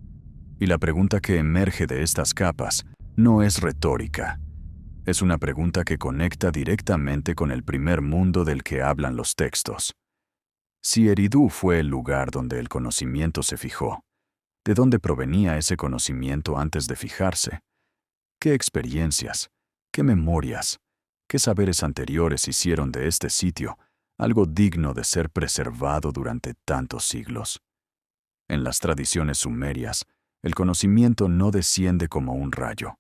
Y la pregunta que emerge de estas capas no es retórica. Es una pregunta que conecta directamente con el primer mundo del que hablan los textos. Si Eridu fue el lugar donde el conocimiento se fijó, ¿de dónde provenía ese conocimiento antes de fijarse? ¿Qué experiencias, qué memorias, qué saberes anteriores hicieron de este sitio algo digno de ser preservado durante tantos siglos? En las tradiciones sumerias, el conocimiento no desciende como un rayo,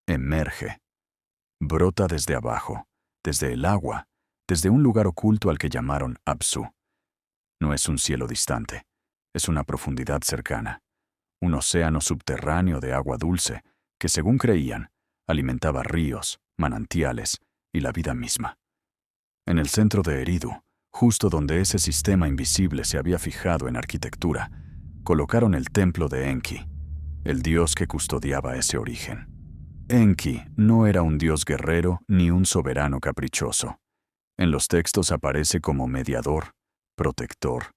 emerge. Brota desde abajo, desde el agua, desde un lugar oculto al que llamaron Apsu. No es un cielo distante, es una profundidad cercana, un océano subterráneo de agua dulce que, según creían, alimentaba ríos, manantiales y la vida misma. En el centro de Eridu, justo donde ese sistema invisible se había fijado en arquitectura, colocaron el templo de Enki, el dios que custodiaba ese origen. Enki no era un dios guerrero ni un soberano caprichoso. En los textos aparece como mediador, protector,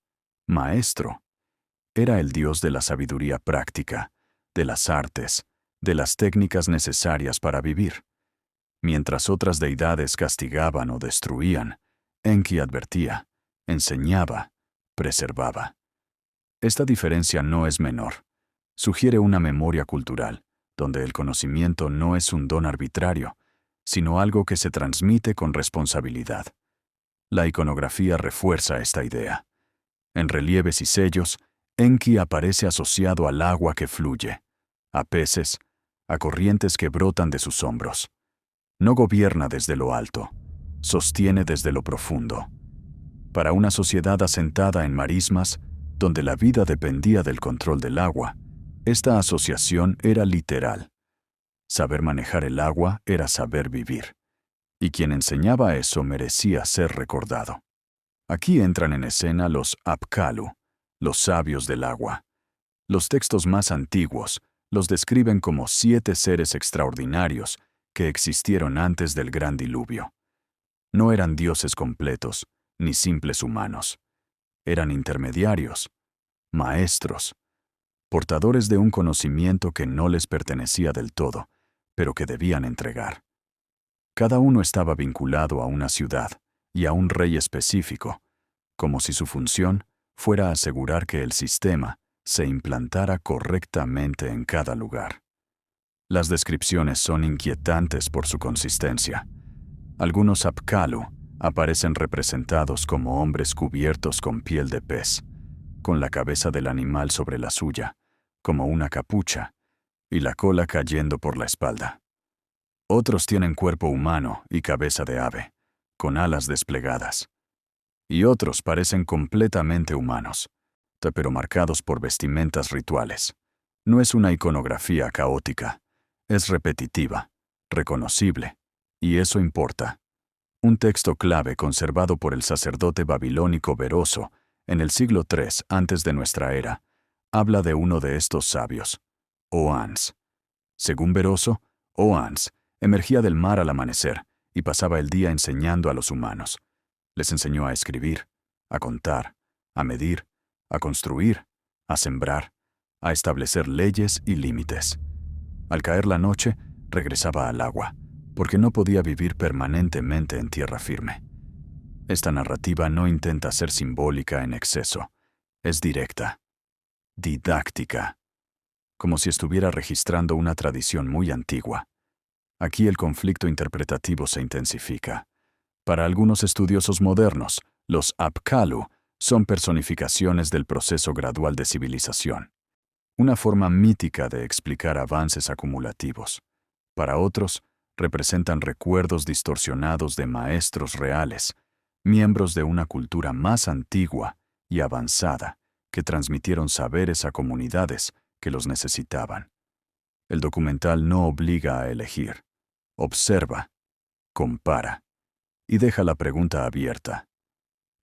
maestro. Era el dios de la sabiduría práctica, de las artes, de las técnicas necesarias para vivir. Mientras otras deidades castigaban o destruían, Enki advertía, enseñaba, preservaba. Esta diferencia no es menor. Sugiere una memoria cultural, donde el conocimiento no es un don arbitrario, sino algo que se transmite con responsabilidad. La iconografía refuerza esta idea. En relieves y sellos, Enki aparece asociado al agua que fluye, a peces, a corrientes que brotan de sus hombros. No gobierna desde lo alto, sostiene desde lo profundo. Para una sociedad asentada en marismas, donde la vida dependía del control del agua, esta asociación era literal. Saber manejar el agua era saber vivir. Y quien enseñaba eso merecía ser recordado. Aquí entran en escena los Apkallu, los sabios del agua. Los textos más antiguos los describen como 7 seres extraordinarios que existieron antes del gran diluvio. No eran dioses completos, ni simples humanos. Eran intermediarios, maestros, portadores de un conocimiento que no les pertenecía del todo, pero que debían entregar. Cada uno estaba vinculado a una ciudad y a un rey específico, como si su función fuera asegurar que el sistema se implantara correctamente en cada lugar. Las descripciones son inquietantes por su consistencia. Algunos Apkallu aparecen representados como hombres cubiertos con piel de pez, con la cabeza del animal sobre la suya, como una capucha, y la cola cayendo por la espalda. Otros tienen cuerpo humano y cabeza de ave, con alas desplegadas. Y otros parecen completamente humanos, pero marcados por vestimentas rituales. No es una iconografía caótica, es repetitiva, reconocible, y eso importa. Un texto clave conservado por el sacerdote babilónico Beroso en el siglo III antes de nuestra era, habla de uno de estos sabios, Oans. Según Beroso, Oans emergía del mar al amanecer y pasaba el día enseñando a los humanos. Les enseñó a escribir, a contar, a medir, a construir, a sembrar, a establecer leyes y límites. Al caer la noche, regresaba al agua, porque no podía vivir permanentemente en tierra firme. Esta narrativa no intenta ser simbólica en exceso, es directa, didáctica, como si estuviera registrando una tradición muy antigua. Aquí el conflicto interpretativo se intensifica. Para algunos estudiosos modernos, los Apkallu son personificaciones del proceso gradual de civilización, una forma mítica de explicar avances acumulativos. Para otros, representan recuerdos distorsionados de maestros reales, miembros de una cultura más antigua y avanzada que transmitieron saberes a comunidades que los necesitaban. El documental no obliga a elegir, observa, compara y deja la pregunta abierta.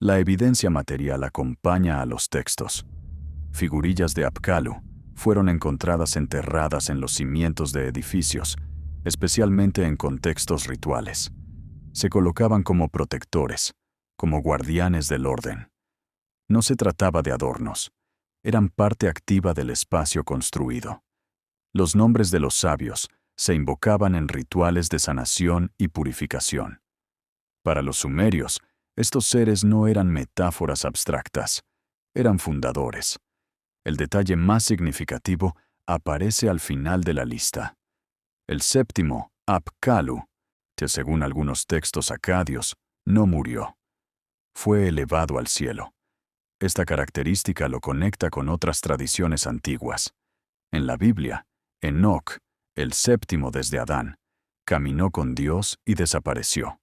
La evidencia material acompaña a los textos. Figurillas de Apkallu fueron encontradas enterradas en los cimientos de edificios, especialmente en contextos rituales. Se colocaban como protectores, como guardianes del orden. No se trataba de adornos, eran parte activa del espacio construido. Los nombres de los sabios se invocaban en rituales de sanación y purificación. Para los sumerios, estos seres no eran metáforas abstractas, eran fundadores. El detalle más significativo aparece al final de la lista. El séptimo, Apkallu, que según algunos textos acadios, no murió. Fue elevado al cielo. Esta característica lo conecta con otras tradiciones antiguas. En la Biblia, Enoc, el séptimo desde Adán, caminó con Dios y desapareció.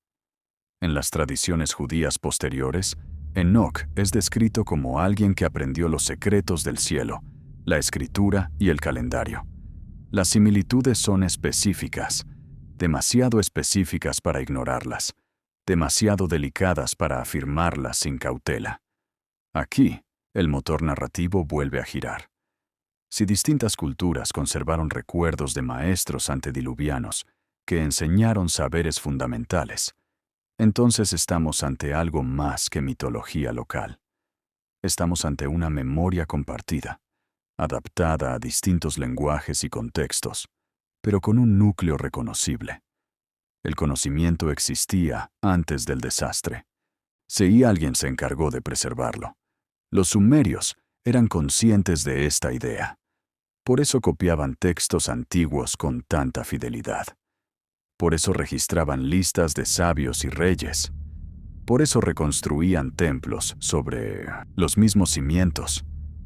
En las tradiciones judías posteriores, Enoc es descrito como alguien que aprendió los secretos del cielo, la escritura y el calendario. Las similitudes son específicas, demasiado específicas para ignorarlas, demasiado delicadas para afirmarlas sin cautela. Aquí, el motor narrativo vuelve a girar. Si distintas culturas conservaron recuerdos de maestros antediluvianos que enseñaron saberes fundamentales, entonces estamos ante algo más que mitología local. Estamos ante una memoria compartida, adaptada a distintos lenguajes y contextos, pero con un núcleo reconocible. El conocimiento existía antes del desastre. Si alguien se encargó de preservarlo. Los sumerios eran conscientes de esta idea. Por eso copiaban textos antiguos con tanta fidelidad. Por eso registraban listas de sabios y reyes. Por eso reconstruían templos sobre los mismos cimientos.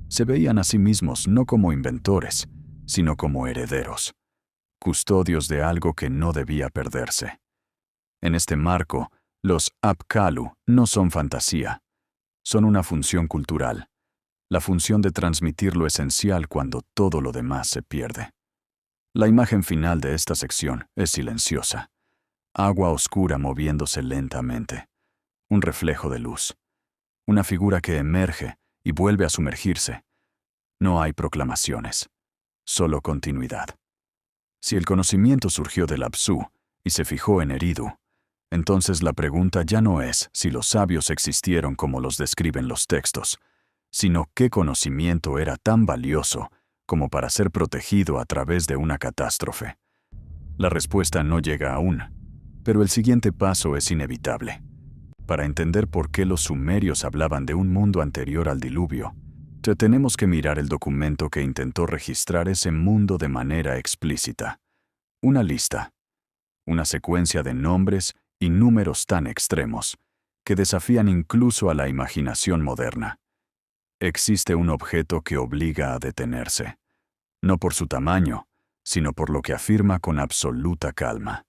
Se veían a sí mismos no como inventores, sino como herederos, custodios de algo que no debía perderse. En este marco, los Apkallu no son fantasía, son una función cultural, la función de transmitir lo esencial cuando todo lo demás se pierde. La imagen final de esta sección es silenciosa. Agua oscura moviéndose lentamente. Un reflejo de luz. Una figura que emerge y vuelve a sumergirse. No hay proclamaciones, solo continuidad. Si el conocimiento surgió del Apsu y se fijó en Eridu, entonces la pregunta ya no es si los sabios existieron como los describen los textos, sino qué conocimiento era tan valioso como para ser protegido a través de una catástrofe. La respuesta no llega aún, pero el siguiente paso es inevitable. Para entender por qué los sumerios hablaban de un mundo anterior al diluvio, tenemos que mirar el documento que intentó registrar ese mundo de manera explícita. Una lista, una secuencia de nombres y números tan extremos que desafían incluso a la imaginación moderna. Existe un objeto que obliga a detenerse, no por su tamaño, sino por lo que afirma con absoluta calma.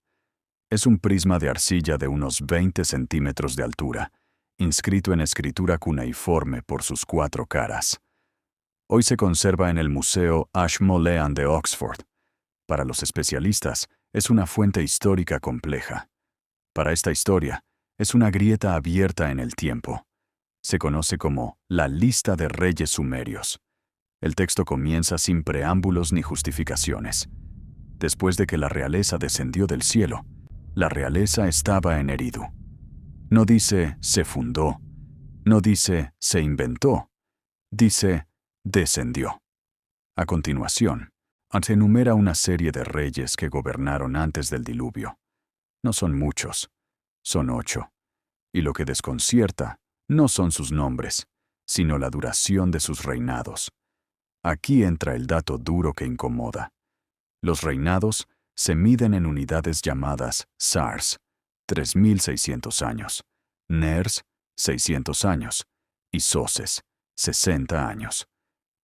Es un prisma de arcilla de unos 20 centímetros de altura, inscrito en escritura cuneiforme por sus 4 caras. Hoy se conserva en el Museo Ashmolean de Oxford. Para los especialistas, es una fuente histórica compleja. Para esta historia, es una grieta abierta en el tiempo. Se conoce como la lista de reyes sumerios. El texto comienza sin preámbulos ni justificaciones. Después de que la realeza descendió del cielo, la realeza estaba en Eridu. No dice se fundó, no dice se inventó, dice descendió. A continuación, se enumera una serie de reyes que gobernaron antes del diluvio. No son muchos, son 8. Y lo que desconcierta no son sus nombres, sino la duración de sus reinados. Aquí entra el dato duro que incomoda. Los reinados se miden en unidades llamadas sars, 3.600 años, ners, 600 años, y soces, 60 años.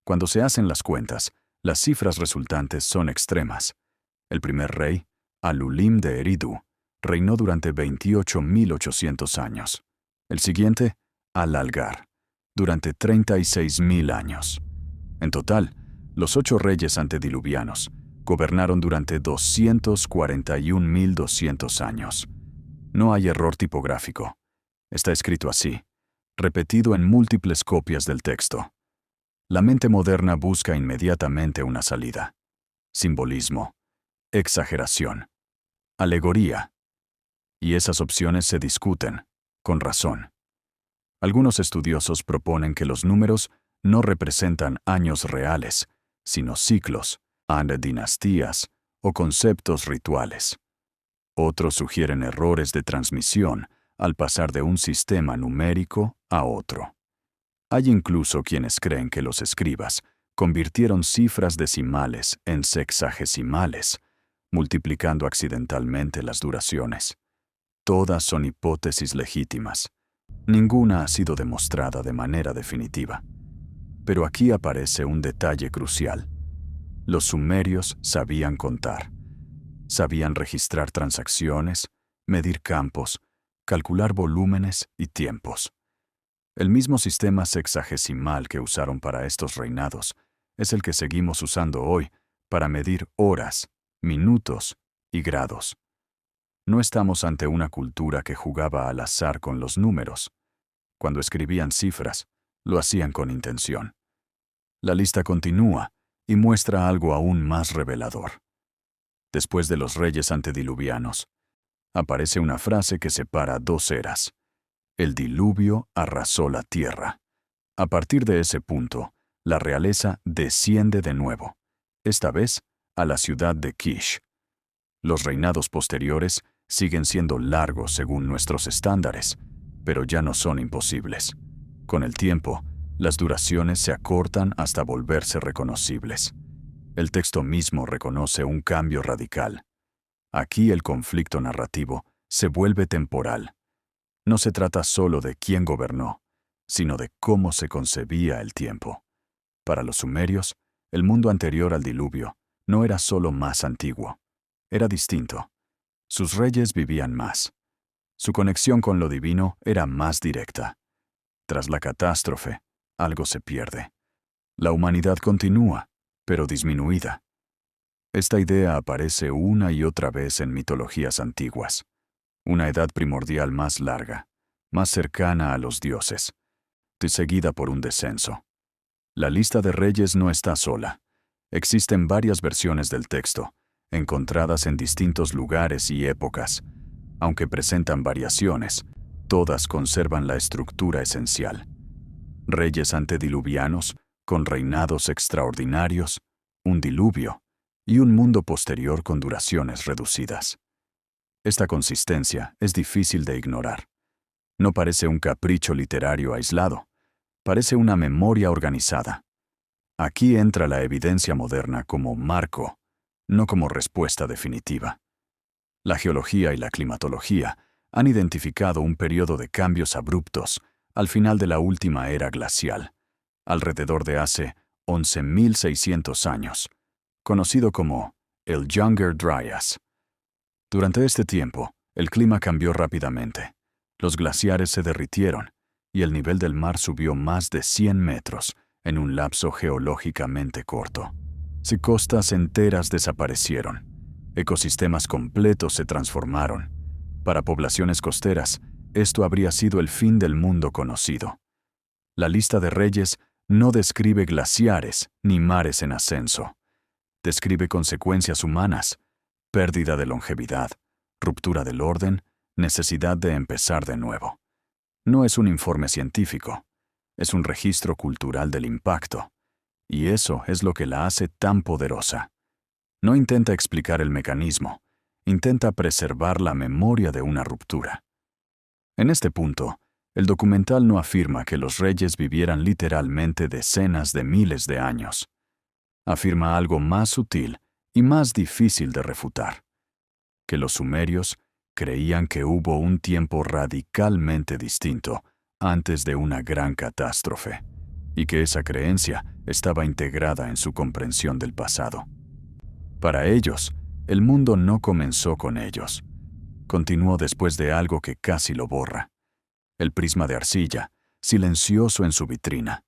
Cuando se hacen las cuentas, las cifras resultantes son extremas. El primer rey, Alulim de Eridu, reinó durante 28.800 años. El siguiente, Al-Algar, durante 36.000 años. En total, los 8 reyes antediluvianos gobernaron durante 241.200 años. No hay error tipográfico. Está escrito así, repetido en múltiples copias del texto. La mente moderna busca inmediatamente una salida. Simbolismo, exageración, alegoría. Y esas opciones se discuten, con razón. Algunos estudiosos proponen que los números no representan años reales, sino ciclos, dinastías o conceptos rituales. Otros sugieren errores de transmisión al pasar de un sistema numérico a otro. Hay incluso quienes creen que los escribas convirtieron cifras decimales en sexagesimales, multiplicando accidentalmente las duraciones. Todas son hipótesis legítimas. Ninguna ha sido demostrada de manera definitiva. Pero aquí aparece un detalle crucial. Los sumerios sabían contar. Sabían registrar transacciones, medir campos, calcular volúmenes y tiempos. El mismo sistema sexagesimal que usaron para estos reinados es el que seguimos usando hoy para medir horas, minutos y grados. No estamos ante una cultura que jugaba al azar con los números. Cuando escribían cifras, lo hacían con intención. La lista continúa y muestra algo aún más revelador. Después de los reyes antediluvianos, aparece una frase que separa 2 eras. El diluvio arrasó la tierra. A partir de ese punto, la realeza desciende de nuevo, esta vez a la ciudad de Kish. Los reinados posteriores siguen siendo largos según nuestros estándares, pero ya no son imposibles. Con el tiempo, las duraciones se acortan hasta volverse reconocibles. El texto mismo reconoce un cambio radical. Aquí el conflicto narrativo se vuelve temporal. No se trata solo de quién gobernó, sino de cómo se concebía el tiempo. Para los sumerios, el mundo anterior al diluvio no era solo más antiguo, era distinto. Sus reyes vivían más. Su conexión con lo divino era más directa. Tras la catástrofe, algo se pierde. La humanidad continúa, pero disminuida. Esta idea aparece una y otra vez en mitologías antiguas. Una edad primordial más larga, más cercana a los dioses, seguida por un descenso. La lista de reyes no está sola. Existen varias versiones del texto, encontradas en distintos lugares y épocas. Aunque presentan variaciones, todas conservan la estructura esencial. Reyes antediluvianos, con reinados extraordinarios, un diluvio y un mundo posterior con duraciones reducidas. Esta consistencia es difícil de ignorar. No parece un capricho literario aislado, parece una memoria organizada. Aquí entra la evidencia moderna como marco, no como respuesta definitiva. La geología y la climatología han identificado un periodo de cambios abruptos al final de la última era glacial, alrededor de hace 11.600 años, conocido como el Younger Dryas. Durante este tiempo, el clima cambió rápidamente. Los glaciares se derritieron y el nivel del mar subió más de 100 metros en un lapso geológicamente corto. Si costas enteras desaparecieron, ecosistemas completos se transformaron. Para poblaciones costeras, esto habría sido el fin del mundo conocido. La lista de reyes no describe glaciares ni mares en ascenso. Describe consecuencias humanas, pérdida de longevidad, ruptura del orden, necesidad de empezar de nuevo. No es un informe científico, es un registro cultural del impacto. y eso es lo que la hace tan poderosa. No intenta explicar el mecanismo, intenta preservar la memoria de una ruptura. En este punto, el documental no afirma que los reyes vivieran literalmente decenas de miles de años. Afirma algo más sutil y más difícil de refutar: que los sumerios creían que hubo un tiempo radicalmente distinto antes de una gran catástrofe, y que esa creencia estaba integrada en su comprensión del pasado. Para ellos, el mundo no comenzó con ellos. Continuó después de algo que casi lo borra. El prisma de arcilla, silencioso en su vitrina,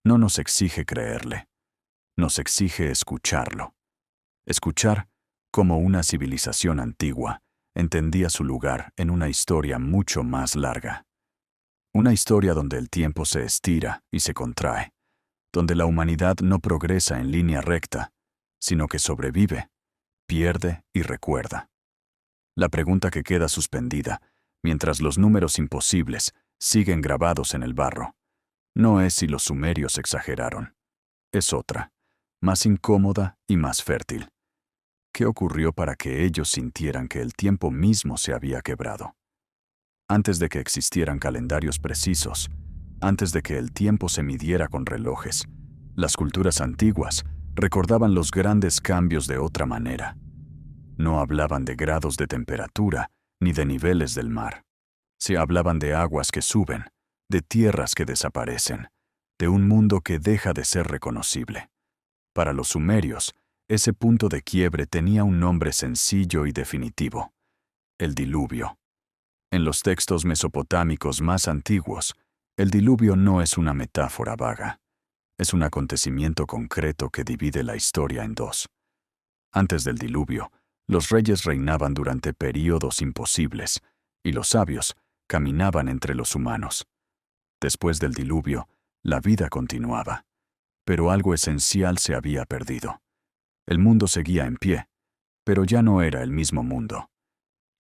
no nos exige creerle. Nos exige escucharlo. Escuchar cómo una civilización antigua entendía su lugar en una historia mucho más larga. Una historia donde el tiempo se estira y se contrae, donde la humanidad no progresa en línea recta, sino que sobrevive, pierde y recuerda. La pregunta que queda suspendida, mientras los números imposibles siguen grabados en el barro, no es si los sumerios exageraron. Es otra, más incómoda y más fértil. ¿Qué ocurrió para que ellos sintieran que el tiempo mismo se había quebrado? Antes de que existieran calendarios precisos, antes de que el tiempo se midiera con relojes, las culturas antiguas recordaban los grandes cambios de otra manera. No hablaban de grados de temperatura ni de niveles del mar. Se hablaban de aguas que suben, de tierras que desaparecen, de un mundo que deja de ser reconocible. Para los sumerios, ese punto de quiebre tenía un nombre sencillo y definitivo: el diluvio. En los textos mesopotámicos más antiguos, el diluvio no es una metáfora vaga. Es un acontecimiento concreto que divide la historia en dos. Antes del diluvio, los reyes reinaban durante períodos imposibles, y los sabios caminaban entre los humanos. Después del diluvio, la vida continuaba, pero algo esencial se había perdido. El mundo seguía en pie, pero ya no era el mismo mundo.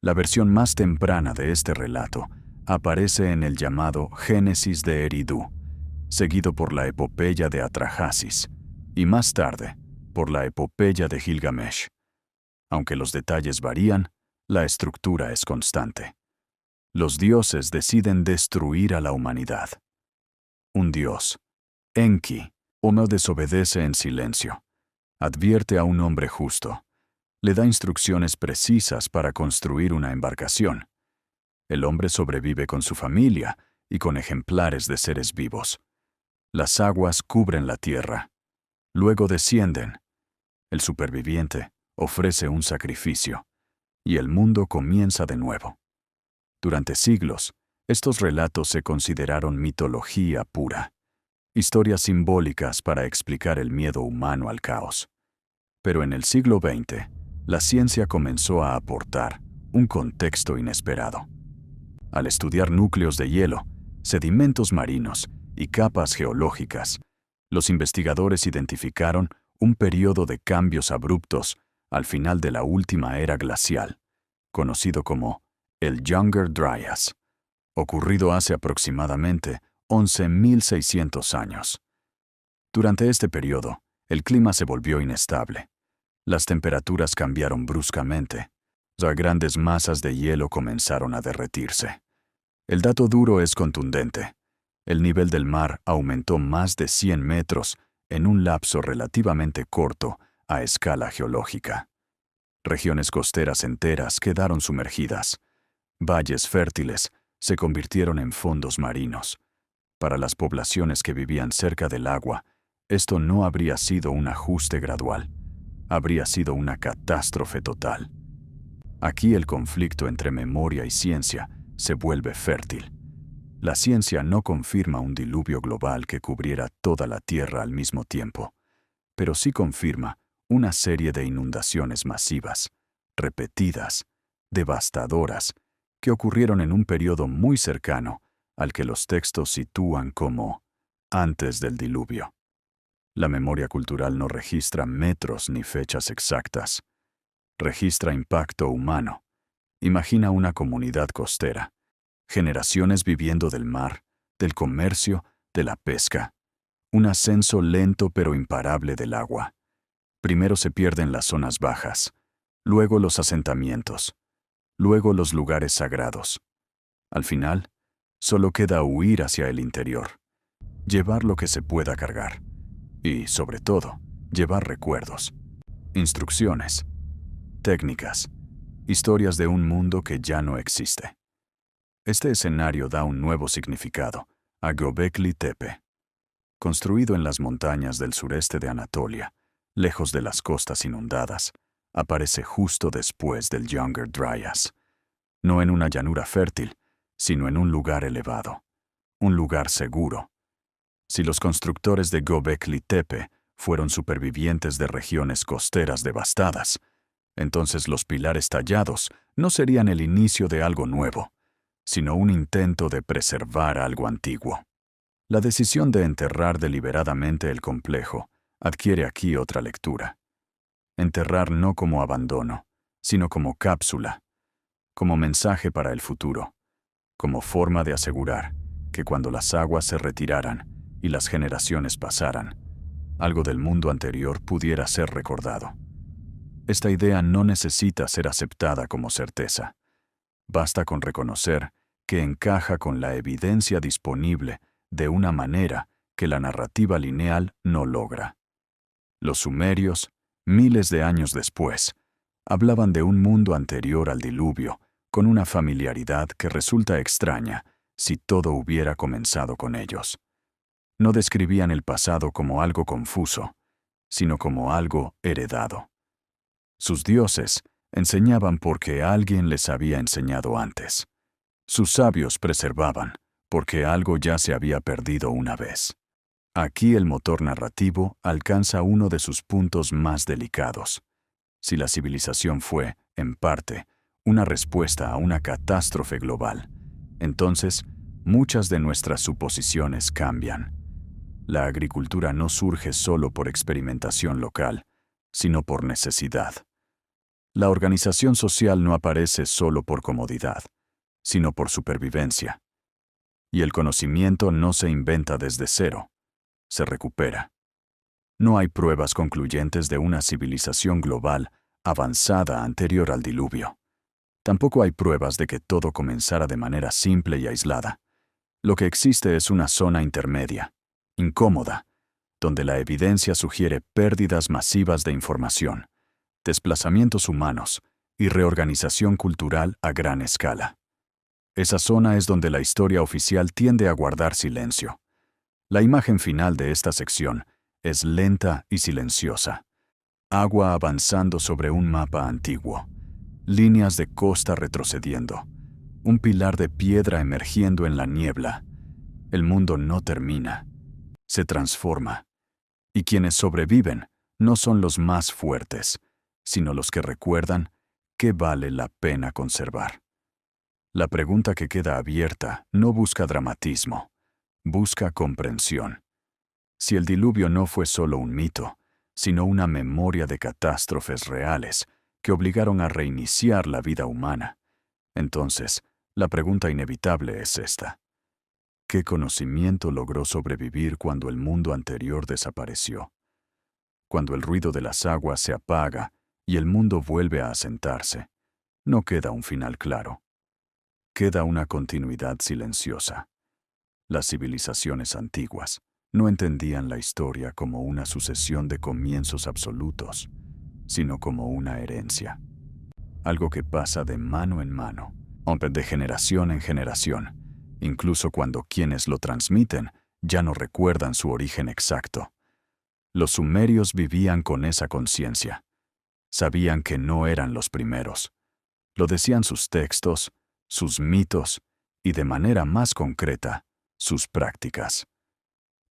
La versión más temprana de este relato aparece en el llamado Génesis de Eridu, seguido por la epopeya de Atrahasis, y más tarde por la epopeya de Gilgamesh. Aunque los detalles varían, la estructura es constante. Los dioses deciden destruir a la humanidad. Un dios, Enki, no desobedece en silencio. Advierte a un hombre justo. Le da instrucciones precisas para construir una embarcación. El hombre sobrevive con su familia y con ejemplares de seres vivos. Las aguas cubren la tierra. Luego descienden. El superviviente ofrece un sacrificio, y el mundo comienza de nuevo. Durante siglos, estos relatos se consideraron mitología pura, historias simbólicas para explicar el miedo humano al caos. Pero en el siglo XX, la ciencia comenzó a aportar un contexto inesperado. Al estudiar núcleos de hielo, sedimentos marinos y capas geológicas, los investigadores identificaron un periodo de cambios abruptos al final de la última era glacial, conocido como el Younger Dryas, ocurrido hace aproximadamente 11.600 años. Durante este periodo, el clima se volvió inestable. Las temperaturas cambiaron bruscamente. Las grandes masas de hielo comenzaron a derretirse. El dato duro es contundente. El nivel del mar aumentó más de 100 metros en un lapso relativamente corto a escala geológica. Regiones costeras enteras quedaron sumergidas. Valles fértiles se convirtieron en fondos marinos. Para las poblaciones que vivían cerca del agua, esto no habría sido un ajuste gradual. Habría sido una catástrofe total. Aquí el conflicto entre memoria y ciencia se vuelve fértil. La ciencia no confirma un diluvio global que cubriera toda la Tierra al mismo tiempo, pero sí confirma una serie de inundaciones masivas, repetidas, devastadoras, que ocurrieron en un periodo muy cercano al que los textos sitúan como antes del diluvio. La memoria cultural no registra metros ni fechas exactas. Registra impacto humano. Imagina una comunidad costera, generaciones viviendo del mar, del comercio, de la pesca. Un ascenso lento pero imparable del agua. Primero se pierden las zonas bajas, luego los asentamientos, luego los lugares sagrados. Al final, solo queda huir hacia el interior, llevar lo que se pueda cargar y, sobre todo, llevar recuerdos, instrucciones, técnicas, historias de un mundo que ya no existe. Este escenario da un nuevo significado a Göbekli Tepe. Construido en las montañas del sureste de Anatolia, lejos de las costas inundadas, aparece justo después del Younger Dryas, no en una llanura fértil, sino en un lugar elevado, un lugar seguro. Si los constructores de Göbekli Tepe fueron supervivientes de regiones costeras devastadas, entonces los pilares tallados no serían el inicio de algo nuevo, sino un intento de preservar algo antiguo. La decisión de enterrar deliberadamente el complejo adquiere aquí otra lectura. Enterrar no como abandono, sino como cápsula, como mensaje para el futuro, como forma de asegurar que cuando las aguas se retiraran y las generaciones pasaran, algo del mundo anterior pudiera ser recordado. Esta idea no necesita ser aceptada como certeza. Basta con reconocer que encaja con la evidencia disponible de una manera que la narrativa lineal no logra. Los sumerios, miles de años después, hablaban de un mundo anterior al diluvio, con una familiaridad que resulta extraña si todo hubiera comenzado con ellos. No describían el pasado como algo confuso, sino como algo heredado. Sus dioses enseñaban porque alguien les había enseñado antes. Sus sabios preservaban porque algo ya se había perdido una vez. Aquí el motor narrativo alcanza uno de sus puntos más delicados. Si la civilización fue, en parte, una respuesta a una catástrofe global, entonces muchas de nuestras suposiciones cambian. La agricultura no surge solo por experimentación local, sino por necesidad. La organización social no aparece solo por comodidad, sino por supervivencia. Y el conocimiento no se inventa desde cero, se recupera. No hay pruebas concluyentes de una civilización global avanzada anterior al diluvio. Tampoco hay pruebas de que todo comenzara de manera simple y aislada. Lo que existe es una zona intermedia, incómoda, donde la evidencia sugiere pérdidas masivas de información, desplazamientos humanos y reorganización cultural a gran escala. Esa zona es donde la historia oficial tiende a guardar silencio. La imagen final de esta sección es lenta y silenciosa. Agua avanzando sobre un mapa antiguo, líneas de costa retrocediendo, un pilar de piedra emergiendo en la niebla. El mundo no termina, se transforma. Y quienes sobreviven no son los más fuertes, sino los que recuerdan qué vale la pena conservar. La pregunta que queda abierta no busca dramatismo, busca comprensión. Si el diluvio no fue solo un mito, sino una memoria de catástrofes reales que obligaron a reiniciar la vida humana, entonces la pregunta inevitable es esta: ¿qué conocimiento logró sobrevivir cuando el mundo anterior desapareció? Cuando el ruido de las aguas se apaga y el mundo vuelve a asentarse, no queda un final claro. Queda una continuidad silenciosa. Las civilizaciones antiguas no entendían la historia como una sucesión de comienzos absolutos, sino como una herencia. Algo que pasa de mano en mano, o de generación en generación, incluso cuando quienes lo transmiten ya no recuerdan su origen exacto. Los sumerios vivían con esa conciencia. Sabían que no eran los primeros. Lo decían sus textos, sus mitos y, de manera más concreta, sus prácticas.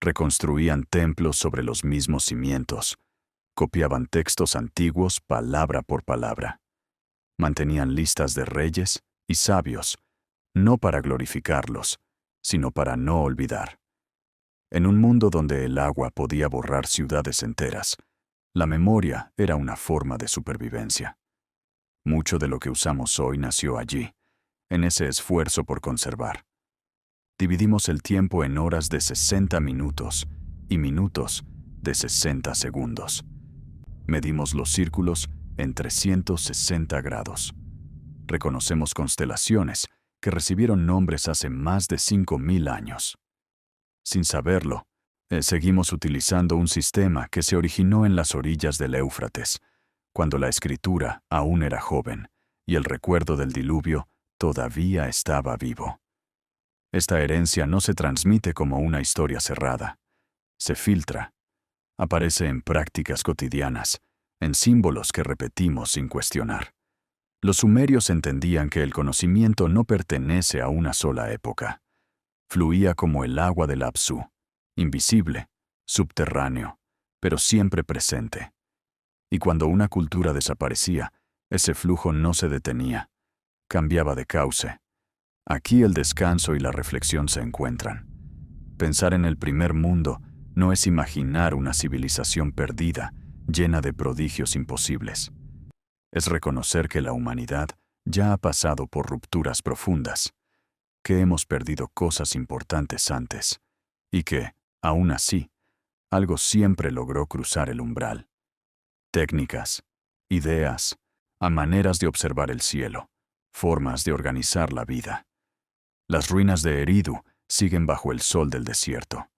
Reconstruían templos sobre los mismos cimientos, copiaban textos antiguos palabra por palabra. Mantenían listas de reyes y sabios, no para glorificarlos, sino para no olvidar. En un mundo donde el agua podía borrar ciudades enteras, la memoria era una forma de supervivencia. Mucho de lo que usamos hoy nació allí, en ese esfuerzo por conservar. Dividimos el tiempo en horas de 60 minutos y minutos de 60 segundos. Medimos los círculos en 360 grados. Reconocemos constelaciones que recibieron nombres hace más de 5.000 años. Sin saberlo, seguimos utilizando un sistema que se originó en las orillas del Éufrates, cuando la escritura aún era joven y el recuerdo del diluvio todavía estaba vivo. Esta herencia no se transmite como una historia cerrada. Se filtra. Aparece en prácticas cotidianas, en símbolos que repetimos sin cuestionar. Los sumerios entendían que el conocimiento no pertenece a una sola época. Fluía como el agua del Apsu, invisible, subterráneo, pero siempre presente. Y cuando una cultura desaparecía, ese flujo no se detenía, cambiaba de cauce. Aquí el descanso y la reflexión se encuentran. Pensar en el primer mundo no es imaginar una civilización perdida, llena de prodigios imposibles. Es reconocer que la humanidad ya ha pasado por rupturas profundas, que hemos perdido cosas importantes antes, y que, aún así, algo siempre logró cruzar el umbral. Técnicas, ideas, maneras de observar el cielo, formas de organizar la vida. Las ruinas de Eridu siguen bajo el sol del desierto.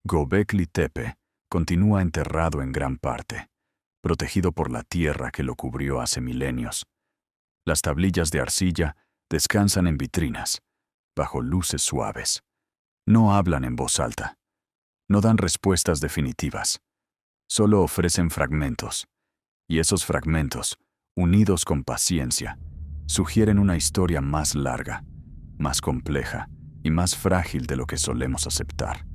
Göbekli Tepe continúa enterrado en gran parte, protegido por la tierra que lo cubrió hace milenios. Las tablillas de arcilla descansan en vitrinas, bajo luces suaves. No hablan en voz alta. No dan respuestas definitivas. Solo ofrecen fragmentos. Y esos fragmentos, unidos con paciencia, sugieren una historia más larga, más compleja y más frágil de lo que solemos aceptar.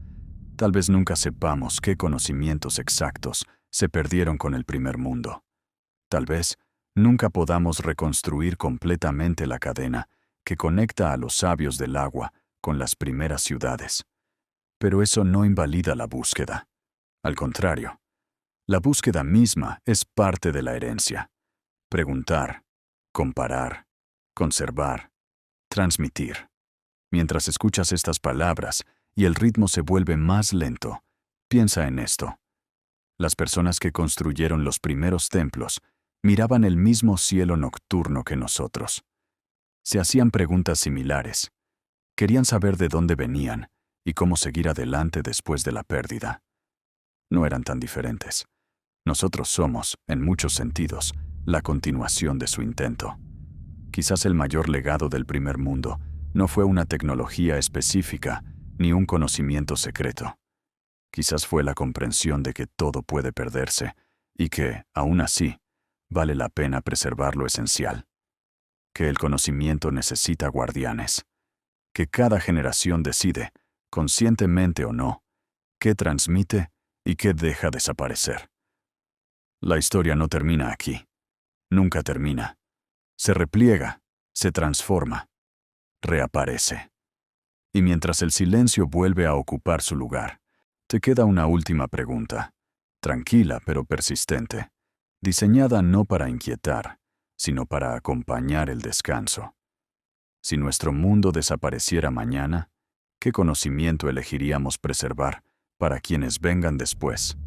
Tal vez nunca sepamos qué conocimientos exactos se perdieron con el primer mundo. Tal vez nunca podamos reconstruir completamente la cadena que conecta a los sabios del agua con las primeras ciudades. Pero eso no invalida la búsqueda. Al contrario, la búsqueda misma es parte de la herencia. Preguntar, comparar, conservar, transmitir. Mientras escuchas estas palabras y el ritmo se vuelve más lento, piensa en esto. Las personas que construyeron los primeros templos miraban el mismo cielo nocturno que nosotros. Se hacían preguntas similares. Querían saber de dónde venían y cómo seguir adelante después de la pérdida. No eran tan diferentes. Nosotros somos, en muchos sentidos, la continuación de su intento. Quizás el mayor legado del primer mundo no fue una tecnología específica ni un conocimiento secreto. Quizás fue la comprensión de que todo puede perderse y que, aún así, vale la pena preservar lo esencial. Que el conocimiento necesita guardianes. Que cada generación decide, conscientemente o no, qué transmite y qué deja desaparecer. La historia no termina aquí. Nunca termina. Se repliega, se transforma, reaparece. Y mientras el silencio vuelve a ocupar su lugar, te queda una última pregunta, tranquila pero persistente, diseñada no para inquietar, sino para acompañar el descanso. Si nuestro mundo desapareciera mañana, ¿qué conocimiento elegiríamos preservar para quienes vengan después?